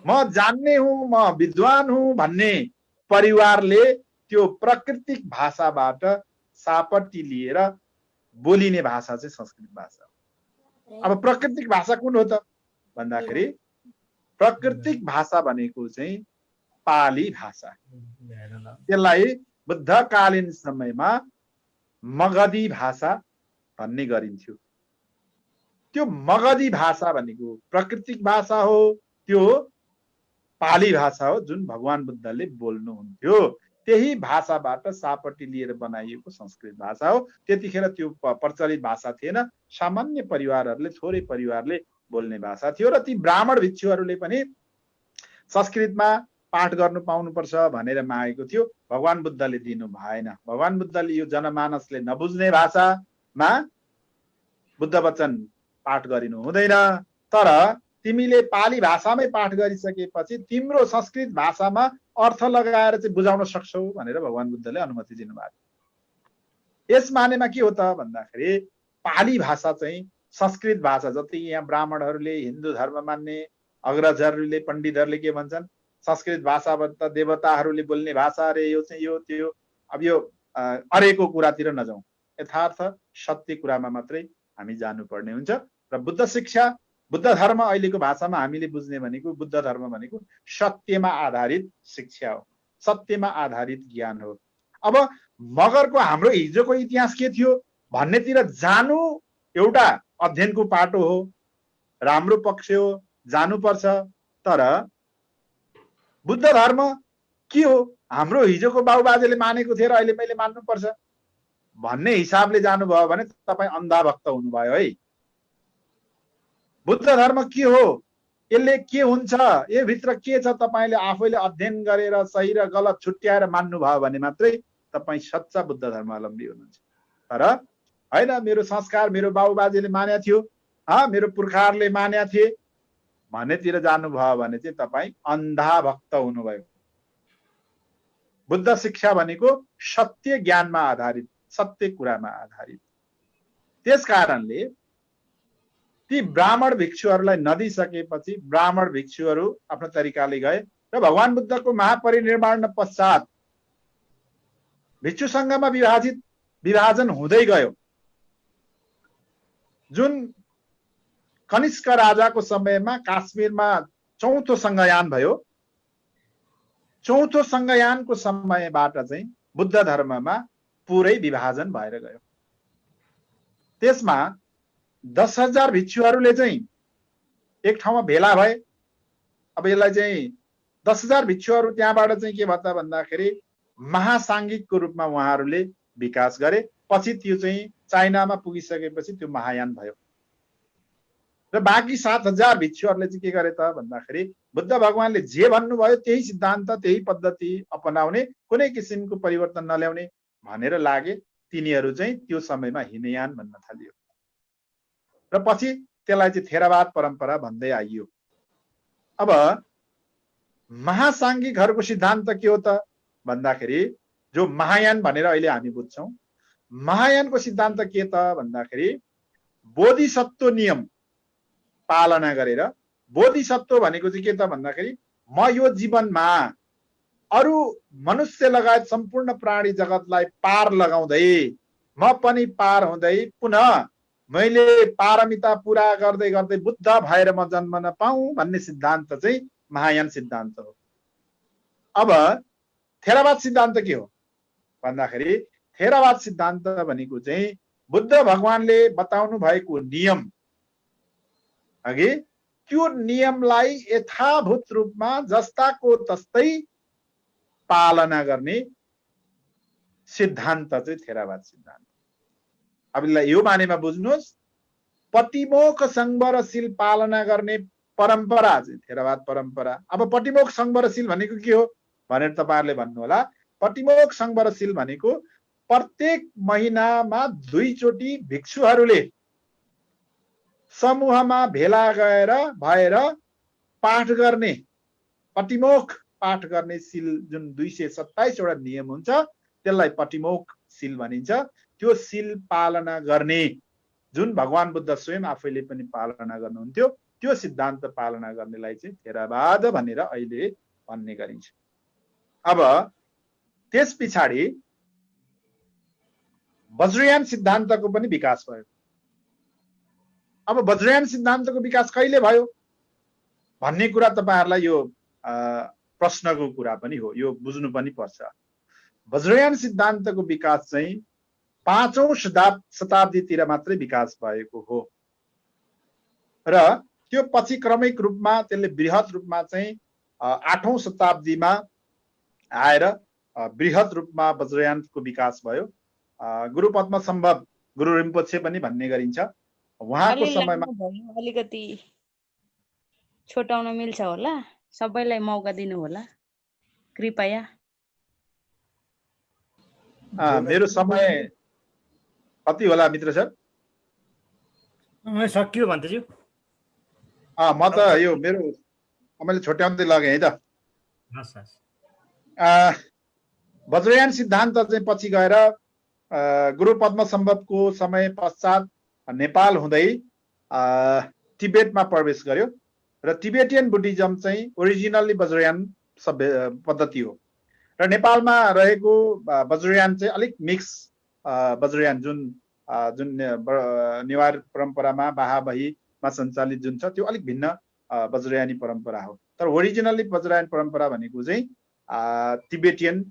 म जान्ने हुँ, म विद्वान हुँ भन्ने परिवारले त्यो प्राकृतिक भाषाबाट सापटी लिएर बोलिने भाषा चाहिँ संस्कृत भाषा हो। अब प्राकृतिक भाषा कुन हो त भन्दाखेरि प्राकृतिक भाषा भनेको चाहिँ पाली भाषा। त्यसलाई बुद्धकालीन समयमा मगधी भाषा भन्ने गरिन्थ्यो। त्यो मगधी भाषा भनेको प्राकृतिक भाषा हो, त्यो पाली भाषा हो जुन भगवान बुद्धले बोल्नुहुन्थ्यो। त्यही भाषाबाट सापट्टि लिएर बनाइएको संस्कृत भाषा हो। त्यतिखेर त्यो प्रचलित भाषा थिएन, सामान्य परिवारहरूले, थोरै परिवारले बोल्ने भाषा थियो र ती ब्राह्मण भिक्षुहरूले पनि संस्कृतमा पाठ गर्नु पाउनुपर्छ भनेर मागेको थियो। भगवान बुद्धले दिनु भएन। भगवान बुद्धले यो जनमानसले नबुझ्ने भाषामा बुद्ध वचन पाठ गरिनु हुँदैन, तर तिमीले पाली भाषामै पाठ गरिसकेपछि तिम्रो संस्कृत भाषामा अर्थ लगाएर चाहिँ बुझाउन सक्छौ भनेर भगवान बुद्धले अनुमति दिनुभएको। यस मानेमा के हो त भन्दाखेरि पाली भाषा चाहिँ संस्कृत भाषा, जति यहाँ ब्राह्मणहरूले, हिन्दू धर्म मान्ने अग्रजहरूले, पण्डितहरूले के भन्छन्, संस्कृत भाषाबाट देवताहरूले बोल्ने भाषा अरे, यो चाहिँ यो त्यो। अब यो अरेको कुरातिर नजाउँ, यथार्थ सत्य कुरामा मात्रै हामी जानुपर्ने हुन्छ। र बुद्ध शिक्षा, बुद्ध धर्म अहिलेको भाषामा हामीले बुझ्ने भनेको बुद्ध धर्म भनेको सत्यमा आधारित शिक्षा हो, सत्यमा आधारित ज्ञान हो। अब मगरको हाम्रो हिजोको इतिहास के थियो भन्नेतिर जानु एउटा अध्ययनको पाटो हो, राम्रो पक्ष हो, जानुपर्छ। तर बुद्ध धर्म के हो, हाम्रो हिजोको बाबुबाजेले मानेको थिए र अहिले मैले मान्नुपर्छ भन्ने हिसाबले जानुभयो भने तपाईँ अन्धाभक्त हुनुभयो है। बुद्ध धर्म के हो, यसले के हुन्छ, यो भित्र के छ, तपाईले आफैले अध्ययन गरेर सही र गलत छुट्याएर मान्नुभयो भने मात्रै तपाईँ सच्चा बुद्ध धर्मावलम्बी हुनुहुन्छ। तर हैन, मेरो संस्कार मेरो बाबुबाजेले मान्या थियो, मेरो पुर्खाहरूले मान्या थिए भन्नेतिर जानुभयो भने चाहिँ तपाईँ अन्धाभक्त हुनुभयो। बुद्ध शिक्षा भनेको सत्य ज्ञानमा आधारित, सत्य कुरामा आधारित। त्यस कारणले ती ब्राह्मण भिक्षुहरूलाई नदिइसकेपछि ब्राह्मण भिक्षुहरू आफ्नो तरिकाले गए र भगवान बुद्धको महापरिनिर्वाण पश्चात भिक्षु संघमा विभाजन हुँदै गयो। जुन कनिष्क राजाको समयमा काश्मीरमा चौथो संघयान भयो, चौथो संघयानको समयबाट चाहिँ बुद्ध धर्ममा पुरै विभाजन भएर गयो। त्यसमा 10,000 भिक्षुहरूले चाहिँ एक ठाउँमा भेला भए। अब यसलाई चाहिँ 10,000 भिक्षुहरू त्यहाँबाट चाहिँ के भत्ता भन्दाखेरि महासाङ्गिकको रूपमा उहाँहरूले विकास गरे। पछि त्यो चाहिँ चाइनामा पुगिसकेपछि त्यो महायान भयो र बाँकी 7,000 भिक्षुहरूले चाहिँ के गरे त भन्दाखेरि बुद्ध भगवानले जे भन्नुभयो त्यही सिद्धान्त, त्यही पद्धति अपनाउने, कुनै किसिमको परिवर्तन नल्याउने भनेर लागे। तिनीहरू चाहिँ त्यो समयमा हिनयान भन्न थालियो र पछि त्यसलाई चाहिँ थेरावाद परम्परा भन्दै आइयो। अब महासाङ्गिकहरूको सिद्धान्त के हो त भन्दाखेरि जो महायान भनेर अहिले हामी बुझ्छौँ, महायानको सिद्धान्त के त भन्दाखेरि बोधिसत्व नियम पालना गरेर, बोधिसत्व भनेको चाहिँ के त भन्दाखेरि म यो जीवनमा अरू मनुष्य लगायत सम्पूर्ण प्राणी जगतलाई पार लगाउँदै, म पनि पार हुँदै पुनः मैले पारमिता पूरा गर्दै गर्दै बुद्ध भएर म जन्म नपाऊँ भन्ने सिद्धान्त चाहिँ महायान सिद्धान्त हो। अब थेरावाद सिद्धान्त के हो भन्दाखेरि थेरावाद सिद्धान्त भनेको चाहिँ बुद्ध भगवानले बताउनु भएको नियम, अघि त्यो नियमलाई यथाभूत रूपमा जस्ताको तस्तै पालना गर्ने सिद्धान्त चाहिँ थेरावाद सिद्धान्त। अब यसलाई यो मानेमा बुझ्नुहोस्, पटिमोख संवरशील पालना गर्ने परम्परा चाहिँ थेरावाद परम्परा। अब पटिमोख संवरशील भनेको के हो भनेर तपाईहरुले भन्नु होला। पटिमोख संवरशील भनेको प्रत्येक महिनामा 2 चोटि भिक्षुहरूले समूहमा भेला भएर पाठ गर्ने, पटिमोख पाठ गर्ने सील जुन 227 वटा नियम हुन्छ त्यसलाई पटिमोख सील भनिन्छ। त्यो सील पालना गर्ने जुन भगवान बुद्ध स्वयं आफैले पनि पालना गर्नुहुन्थ्यो, त्यो सिद्धान्त पालना गर्नेलाई चाहिँ थेरावाद भनेर अहिले भन्ने गरिन्छ। अब त्यस पछाडि वज्रयान सिद्धान्तको पनि विकास भयो। अब वज्रयान सिद्धान्तको विकास कहिले भयो भन्ने कुरा तपाईहरुलाई यो प्रश्नको कुरा पनि हो, यो बुझ्नु पनि पर्छ। वज्रयान सिद्धान्तको विकास चाहिँ 5औं शताब्दीतिर मात्रै विकास भएको हो र त्यो पछि क्रमिक रूपमा त्यसले बृहत रूपमा चाहिँ 8औं शताब्दीमा आएर बृहत रूपमा वज्रयानको विकास भयो। गुरु पद्मसम्भव गुरु रिम्पोछे पनि भन्ने गरिन्छ। उहाँको समयमा अलिकति छोटाउन मिल्छ होला, सबैलाई मौका दिनु होला कृपया। मेरो समय कति होला मित्र सर? सकियो भन्दैछु। म त यो मेरो मैले छोट्याउँदै लगेँ है त। वज्रयान सिद्धान्त चाहिँ पछि गएर गुरु पद्मसम्भवको समय पश्चात नेपाल हुँदै तिब्बतमा प्रवेश गर्यो र तिब्बतियन बुद्धिज्म चाहिँ ओरिजिनल्ली वज्रयान पद्धति हो र नेपालमा रहेको वज्रयान चाहिँ अलिक मिक्स वज्रयान जुन नेवार परम्परामा बाहाबहीमा सञ्चालित जुन छ त्यो अलिक भिन्न वज्रयानी परम्परा हो। तर ओरिजिनल्ली वज्रयान परम्परा भनेको चाहिँ तिब्बतियन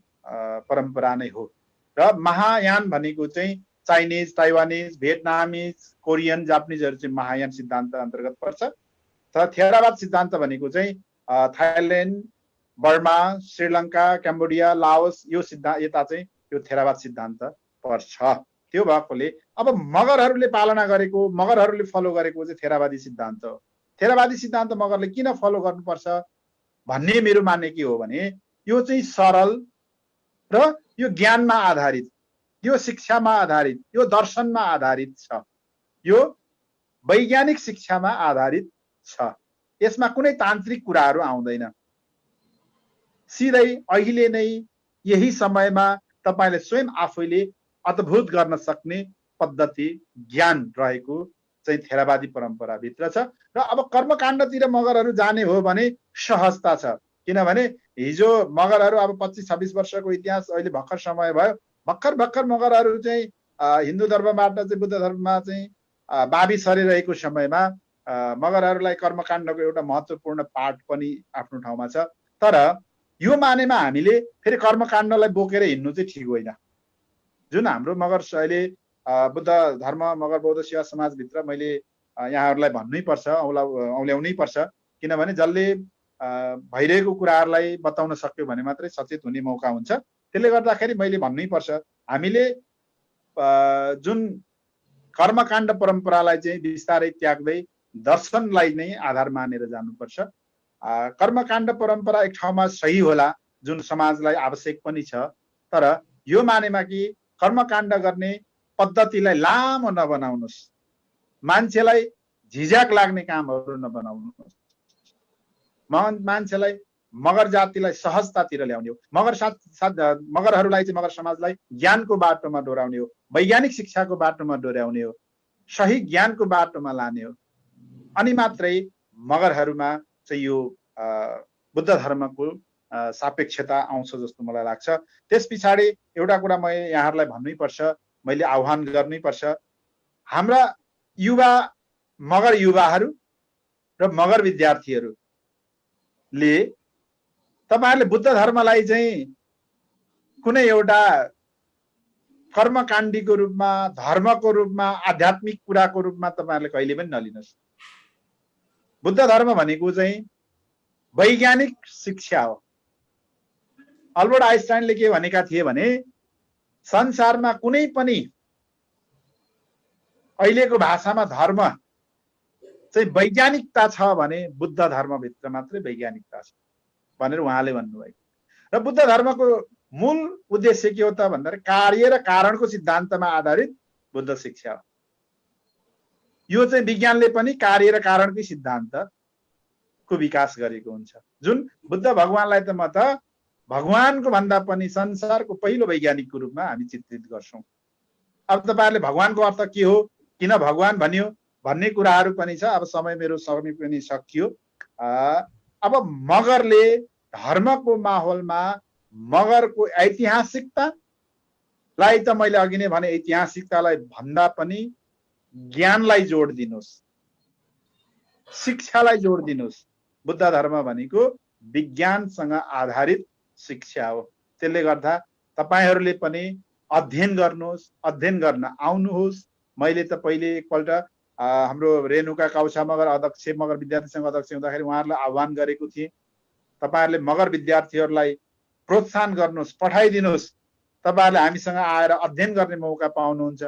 परम्परा नै हो र महायान भनेको चाहिँ चाइनिज, ताइवानिज, भियतनामिज, कोरियन, जापानिजहरू चाहिँ महायान सिद्धान्त अन्तर्गत पर्छ। तर थेरावाद सिद्धान्त भनेको चाहिँ Thailand, Burma, Sri Lanka, Cambodia, Laos यो यता चाहिँ यो थेरावाद सिद्धान्त पर्छ। त्यो भएकोले अब मगरहरूले पालना गरेको, मगरहरूले फलो गरेको चाहिँ थेरावादी सिद्धान्त हो। थेरावादी सिद्धान्त मगरले किन फलो गर्नुपर्छ भन्ने मेरो मान्ने के हो भने यो चाहिँ सरल र यो ज्ञानमा आधारित, यो शिक्षामा आधारित, यो दर्शनमा आधारित छ, यो वैज्ञानिक शिक्षामा आधारित छ। यसमा कुनै तान्त्रिक कुराहरू आउँदैन। सिधै अहिले नै यही समयमा तपाईले स्वयं आफैले अद्भुत गर्न सक्ने पद्धति ज्ञान रहेको चाहिँ थेरावादी परम्पराभित्र छ। र अब कर्मकाण्डतिर मगरहरू जाने हो भने सहजता छ, किनभने हिजो मगरहरू अब 25-26 वर्षको इतिहास अहिले भर्खर समय भयो, भर्खर मगरहरू चाहिँ हिन्दू धर्मबाट चाहिँ बुद्ध धर्ममा चाहिँ बाबी सरिरहेको समयमा मगरहरूलाई कर्मकाण्डको एउटा महत्त्वपूर्ण पाठ पनि आफ्नो ठाउँमा छ। तर यो मानेमा हामीले फेरि कर्मकाण्डलाई बोकेर हिँड्नु चाहिँ ठिक होइन। जुन हाम्रो मगर अहिले बुद्ध धर्म मगर बौद्ध सेवा समाजभित्र मैले यहाँहरूलाई भन्नै पर्छ, औल्याउनै पर्छ, किनभने जसले भइरहेको कुराहरूलाई बताउन सक्यो भने मात्रै सचेत हुने मौका हुन्छ। त्यसले गर्दाखेरि मैले भन्नै पर्छ, हामीले जुन कर्मकाण्ड परम्परालाई चाहिँ बिस्तारै त्याग्दै दर्शनलाई नै आधार मानेर जानुपर्छ। कर्मकाण्ड परम्परा एक ठाउँमा सही होला, जुन समाजलाई आवश्यक पनि छ, तर यो मानेमा कि कर्मकाण्ड गर्ने पद्धतिलाई लामो नबनाउनुहोस्, मान्छेलाई झिझाक लाग्ने कामहरू नबनाउनुहोस्, मान्छेलाई मगर जातिलाई सहजतातिर ल्याउने हो, मगरहरूलाई चाहिँ मगर समाजलाई ज्ञानको बाटोमा डोराउने हो, वैज्ञानिक शिक्षाको बाटोमा डोर्याउने हो, सही ज्ञानको बाटोमा लाने हो। अनि मात्रै मगरहरूमा चाहिँ यो बुद्ध धर्मको सापेक्षता आउँछ जस्तो मलाई लाग्छ। त्यस पछाडि एउटा कुरा म यहाँहरूलाई भन्नै पर्छ, मैले आह्वान गर्नै पर्छ, हाम्रा युवा मगर युवाहरू र मगर विद्यार्थीहरूले तपाईहरुले बुद्ध धर्मलाई चाहिँ कुनै एउटा कर्मकाण्डीको रूपमा, धर्मको रूपमा, आध्यात्मिक कुराको रूपमा तपाईहरुले कहिले पनि नलिनुहोस्। बुद्ध धर्म भनेको चाहिँ वैज्ञानिक शिक्षा हो। अल्बर्ट आइन्स्टाइनले के भनेका थिए भने संसारमा कुनै पनि अहिलेको भाषामा धर्म चाहिँ वैज्ञानिकता छ भने बुद्ध धर्मभित्र मात्रै वैज्ञानिकता छ भनेर उहाँले भन्नुभयो। र बुद्ध धर्मको मूल उद्देश्य के हो त भन्दा कार्य र कारणको सिद्धान्तमा आधारित बुद्ध शिक्षा हो। यो चाहिँ विज्ञानले पनि कार्य र कारणकै सिद्धान्तको विकास गरेको हुन्छ, जुन बुद्ध भगवानलाई त म त भगवानको भन्दा पनि संसारको पहिलो वैज्ञानिकको रूपमा हामी चित्रित गर्छौं। अब तपाईहरुले भगवानको अर्थ के हो, किन भगवान भन्यो भन्ने कुराहरू पनि छ। अब मेरो समय पनि सकियो। अब मगरले धर्मको माहौलमा मगरको ऐतिहासिकतालाई त मैले अघि नै भने ऐतिहासिकतालाई भन्दा पनि ज्ञानलाई जोड दिनुहोस्, शिक्षालाई जोड दिनुहोस्। बुद्ध धर्म भनेको विज्ञानसँग आधारित शिक्षा हो। त्यसले गर्दा तपाईहरुले पनि अध्ययन गर्नुहोस्, अध्ययन गर्न आउनुहोस्। मैले त पहिले एकपल्ट हाम्रो रेणुका काउसा मगर अध्यक्ष, मगर विद्यार्थी संघ अध्यक्ष हुँदाखेरि उहाँहरूलाई आह्वान गरेको थिएँ, तपाईहरुले मगर विद्यार्थीहरूलाई प्रोत्साहन गर्नुहोस्, पठाइदिनुहोस्। तपाईहरुले हामीसँग आएर अध्ययन गर्ने मौका पाउनुहुन्छ,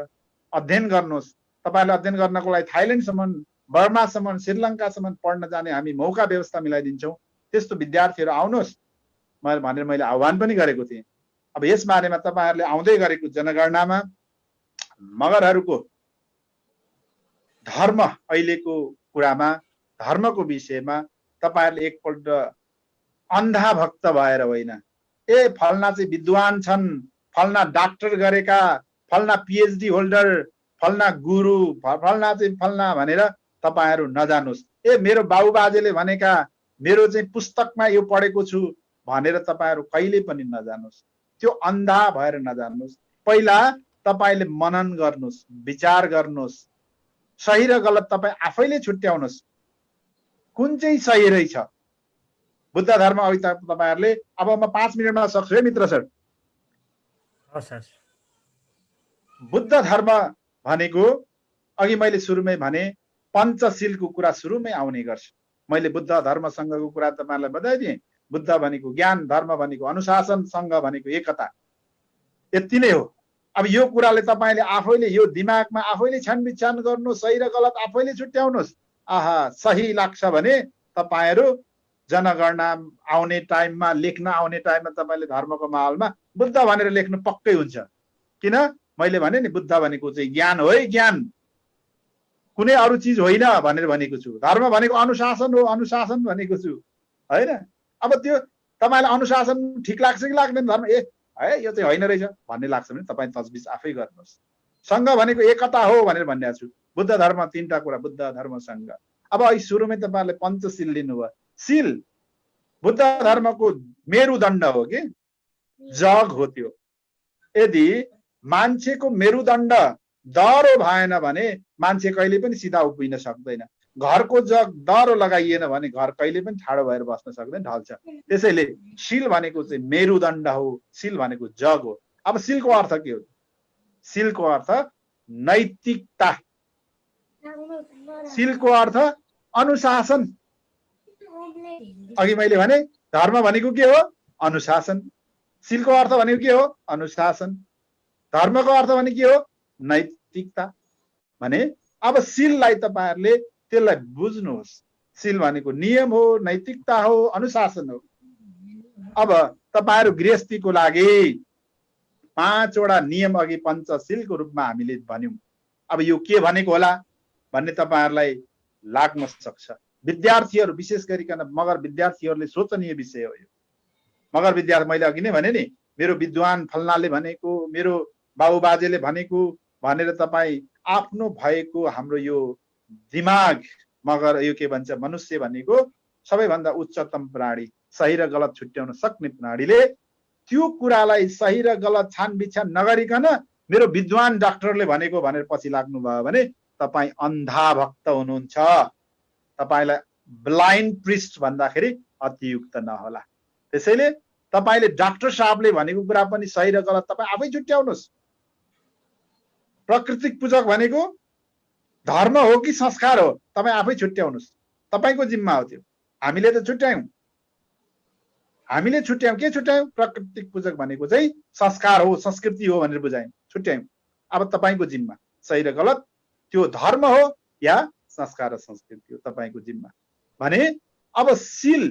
अध्ययन गर्नुहोस्। तपाईहरुले अध्ययन गर्नको लागि थाइल्यान्डसम्म, बर्मासम्म, श्रीलङ्कासम्म पढ्न जाने हामी मौका व्यवस्था मिलाइदिन्छौँ। त्यस्तो विद्यार्थीहरू आउनुहोस् भनेर मैले आह्वान पनि गरेको थिएँ। अब यस बारेमा तपाईहरुले आउँदै गरेको जनगणनामा मगरहरूको धर्म, अहिलेको कुरामा धर्मको विषयमा तपाईहरुले एकपल्ट अन्धा भक्त भएर होइन, ए फल्ना चाहिँ विद्वान छन्, फल्ना डाक्टर गरेका, फल्ना पिएचडी होल्डर, फल्ना गुरु, फल्ना चाहिँ फल्ना भनेर तपाईहरु नजानुस्। ए मेरो बाबुबाजेले भनेका, मेरो चाहिँ पुस्तकमा यो पढेको छु भनेर तपाईहरु कहिले पनि नजानुस्। त्यो अन्धा भएर नजानुस्। पहिला तपाईले मनन गर्नुस्, विचार गर्नुस्, सही र गलत तपाई आफैले छुट्याउनुस्, कुन चाहिँ सही रहेछ। बुद्ध धर्म अघि तपाईहरुले, अब म 5 मिनेटमा सक्छु है मित्र सर। बुद्ध धर्म भनेको अघि मैले सुरुमै भने पञ्चशीलको कुरा सुरुमै आउने गर्छ। मैले बुद्ध धर्मसँगको कुरा तपाईहरुलाई बताइदिएँ। बुद्ध भनेको ज्ञान, धर्म भनेको अनुशासन, संघ भनेको एकता। यति नै हो। अब यो कुराले तपाईले आफैले यो दिमागमा आफैले छानबिन गर्नु, सही र गलत आफैले छुट्याउनुस्। आहा सही लाग्छ भने तपाईहरु जनगणना आउने टाइममा, लेख्न आउने टाइममा तपाईले धर्मको माहौलमा बुद्ध भनेर लेख्नु पक्कै हुन्छ। किन? मैले भने नि बुद्ध भनेको चाहिँ ज्ञान हो है, ज्ञान, कुनै अरु चीज होइन भनेर भनेको छु। धर्म भनेको अनुशासन हो, अनुशासन भनेको छु हैन। अब त्यो तपाईलाई अनुशासन ठीक लाग्छ कि लाग्दैन? धर्म है यो चाहिँ होइन रहेछ भन्ने लाग्छ भने तपाई तजबिज आफै गर्नुहोस्। संघ भनेको एकता हो भनेर भनिरहेको छु। बुद्ध धर्म 3टा कुरा, बुद्ध धर्म संघ। अब अहिले सुरुमै तपाईहरुले पञ्चशील लिनुभयो। शील बुद्ध धर्मको मेरुदण्ड हो कि जग हो। त्यो यदि मान्छेको मेरुदण्ड दह्रो भएन भने मान्छे कहिले पनि सिधा उभिन सक्दैन। घरको जग दह्रो लगाइएन भने घर कहिले पनि ठाडो भएर बस्न सक्दैन, ढल्छ। त्यसैले शील भनेको चाहिँ मेरुदण्ड हो, शील भनेको जग हो। अब शीलको अर्थ के हो? शीलको अर्थ नैतिकता, शीलको अर्थ अनुशासन। अघि मैले भने धर्म भनेको के हो? अनुशासन। शीलको अर्थ भनेको के हो? अनुशासन। धर्मको अर्थ भनेको के हो? नैतिकता। भने अब शीललाई तपाईहरुले त्यसलाई बुझ्नुहोस्। शील भनेको नियम हो, नैतिकता हो, अनुशासन हो। अब तपाईहरु गृहस्थीको लागि 5 वटा नियम अघि पञ्चशीलको रूपमा हामीले भन्यौं। अब यो के भनेको होला भन्ने तपाईहरुलाई लाग्न सक्छ। विद्यार्थीहरु विशेष गरिकन मगर विद्यार्थीहरुले सोचनीय विषय हो यो। मगर विद्यार्थी, मैले अघि नै भने नि, मेरो विद्वान फल्नाले भनेको, मेरो बाबुबाजेले भनेको भनेर तपाई आफ्नो भएको हाम्रो यो दिमाग, मगर यो के भन्छ, मनुष्य भनेको सबैभन्दा उच्चतम प्राणी, सही र गलत छुट्याउन सक्ने प्राणीले त्यो कुरालाई सही र गलत छानबिछान नगरिकन मेरो विद्वान डाक्टरले भनेको भनेर पछि लाग्नु भयो भने तपाई अन्धा भक्त हुनुहुन्छ। तपाईलाई ब्लाइन्ड प्रिस्ट भन्दाखेरि अतियुक्त नहोला। त्यसैले तपाईले डाक्टर साहबले भनेको कुरा पनि सही र गलत तपाई आफै छुट्याउनुस्। प्राकृतिक पूजक भनेको धर्म हो कि संस्कार हो तपाई आफै छुट्याउनुस्। तपाईको जिम्मा हो त्यो। हामीले त छुट्यायौं, हामीले छुट्यायौं। के छुट्यायौं? प्राकृतिक पूजक भनेको चाहिँ संस्कार हो, संस्कृति हो भनेर बुझायौं, छुट्यायौं। अब तपाईको जिम्मा सही र गलत त्यो धर्म हो या संस्कार र संस्कृति हो, तपाईको जिम्मा। भने अब शील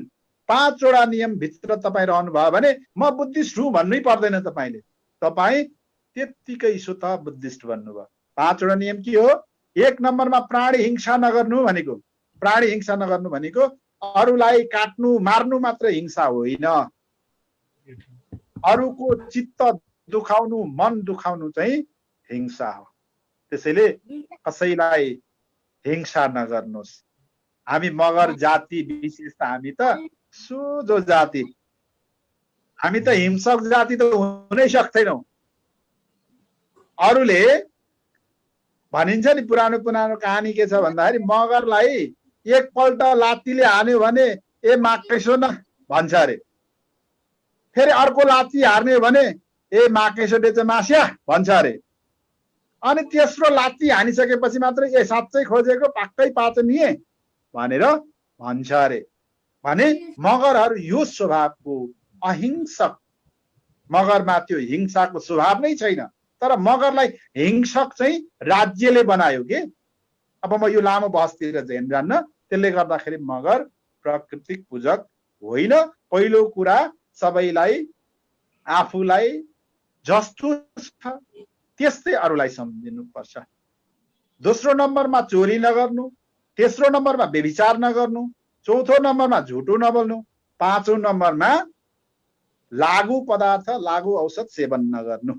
5 वटा नियम भित्र तपाई रहनु भयो भने म बुद्धिस्ट हुँ भन्नै पर्दैन तपाईले। तपाई त्यतिकै स्वतः बुद्धिस्ट बन्नुभयो। 5 वटा नियम के हो? 1 नम्बरमा प्राणी हिंसा नगर्नु भनेको। प्राणी हिंसा नगर्नु भनेको अरूलाई काट्नु, मार्नु मात्र हिंसा होइन। अरूको चित्त दुखाउनु, मन दुखाउनु चाहिँ हिंसा हो। त्यसैले कसैलाई हिंसा नगर्नुहोस्। हामी मगर जाति विशेष त हामी त सोझो जाति, हामी त हिंसक जाति त हुनै सक्दैनौं। अरूले भनिन्छ नि, पुरानो पुरानो कहानी के छ भन्दाखेरि मगरलाई एकपल्ट लात्तीले हान्यो भने ए माकेसो न भन्छ अरे। फेरि अर्को लात्ती हार्ने भने ए माकेसो बेचे मास्या भन्छ अरे। अनि तेस्रो लात्ती हानिसकेपछि मात्र ए साँच्चै खोजेको पक्कै पाचनिए भनेर भन्छ अरे। भने मगरहरू यो स्वभावको अहिंसक मगरमा त्यो हिंसाको स्वभाव नै छैन, तर मगरलाई हिंसक चाहिँ राज्यले बनायो के। अब म यो लामो बहसतिर जान्न। त्यसले गर्दाखेरि मगर प्राकृतिक पूजक होइन। पहिलो कुरा सबैलाई आफूलाई जस्तो छ त्यस्तै अरूलाई सम्झिनुपर्छ। दोस्रो नम्बरमा चोरी नगर्नु, तेस्रो नम्बरमा व्यभिचार नगर्नु, चौथो नम्बरमा झुटो नबोल्नु, पाँचौं नम्बरमा लागु पदार्थ लागु औषध सेवन नगर्नु।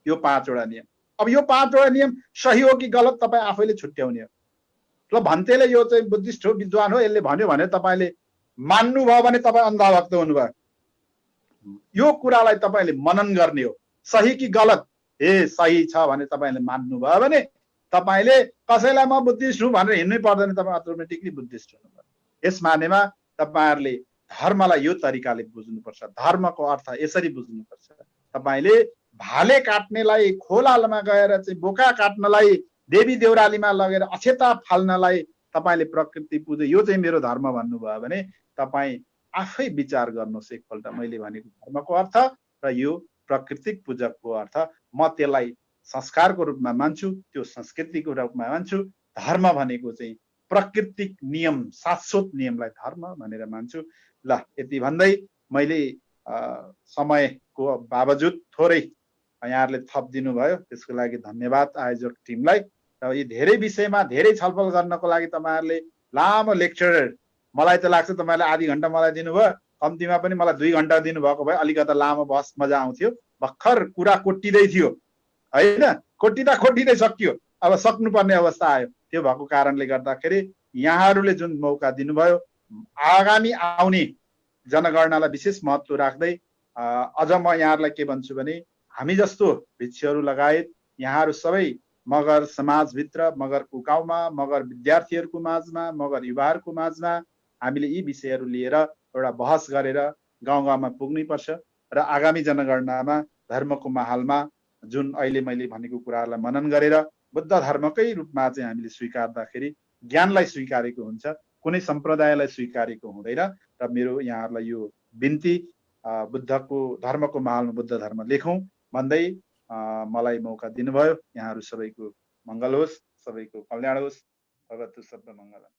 यो 5 वटा नियम। अब यो 5 वटा नियम सही हो कि गलत तपाईँ आफैले छुट्याउने हो। ल भन्तेले यो चाहिँ बुद्धिस्ट हो, विद्वान हो, यसले भन्यो भने तपाईँले मान्नुभयो भने तपाईँ अन्धभक्त हुनुभयो। यो कुरालाई तपाईँले मनन गर्ने हो, सही कि गलत। सही छ भने तपाईँले मान्नुभयो भने तपाईँले कसैलाई म बुद्धिस्ट हुँ भनेर हिँड्नै पर्दैन, तपाईँ अटोमेटिकली बुद्धिस्ट हुनुभयो। यस मानेमा तपाईँहरूले धर्मलाई यो तरिकाले बुझ्नुपर्छ। धर्मको अर्थ यसरी बुझ्नुपर्छ। तपाईँले भाले काट्नेलाई, खोलामा गएर चाहिँ बोका काट्नलाई, देवी देउरालीमा लगेर अक्षता फाल्नलाई तपाईँले प्रकृति पूजा यो चाहिँ मेरो धर्म भन्नुभयो भने तपाईँ आफै विचार गर्नुहोस् एकपल्ट। मैले भनेको धर्मको अर्थ र यो प्राकृतिक पूजकको अर्थ, म त्यसलाई संस्कारको रूपमा मान्छु, त्यो संस्कृतिको रूपमा मान्छु। धर्म भनेको चाहिँ प्राकृतिक नियम, शाश्वत नियमलाई धर्म भनेर मान्छु। ल यति भन्दै मैले समयको बावजुद थोरै यहाँहरूले थप दिनुभयो, त्यसको लागि धन्यवाद आयोजक टिमलाई। र यी धेरै विषयमा धेरै छलफल गर्नको लागि तपाईँहरूले लामो लेक्चर, मलाई त लाग्छ तपाईँहरूले आधी घन्टा मलाई दिनुभयो, कम्तीमा पनि मलाई 2 घन्टा दिनुभएको भए अलिकति लामो बहस मजा आउँथ्यो। भर्खर कुरा कोटिँदै थियो होइन, कोटिँदै सकियो, अब सक्नुपर्ने अवस्था आयो। त्यो भएको कारणले गर्दाखेरि यहाँहरूले जुन मौका दिनुभयो, आगामी आउने जनगणनालाई विशेष महत्त्व राख्दै अझ म यहाँहरूलाई के भन्छु भने हामी जस्तो भिक्षुहरू लगायत यहाँहरू सबै मगर समाजभित्र, मगरको गाउँमा, मगर विद्यार्थीहरूको माझमा, मगर युवाहरूको माझमा हामीले यी विषयहरू लिएर एउटा बहस गरेर गाउँ गाउँमा पुग्नुपर्छ। र आगामी जनगणनामा धर्मको माहौलमा जुन अहिले मैले भनेको कुराहरूलाई मनन गरेर बुद्ध धर्मकै रूपमा चाहिँ हामीले स्वीकार्दाखेरि ज्ञानलाई स्वीकारेको हुन्छ, कुनै सम्प्रदायलाई स्वीकारेको हुँदैन। र मेरो यहाँहरूलाई यो बिन्ती, बुद्धको धर्मको माहौलमा बुद्ध धर्म लेखौँ भन्दै मलाई मौका दिनुभयो। यहाँहरू सबैको मङ्गल होस्, सबैको कल्याण होस्। भगवतु सर्वमङ्गलम्।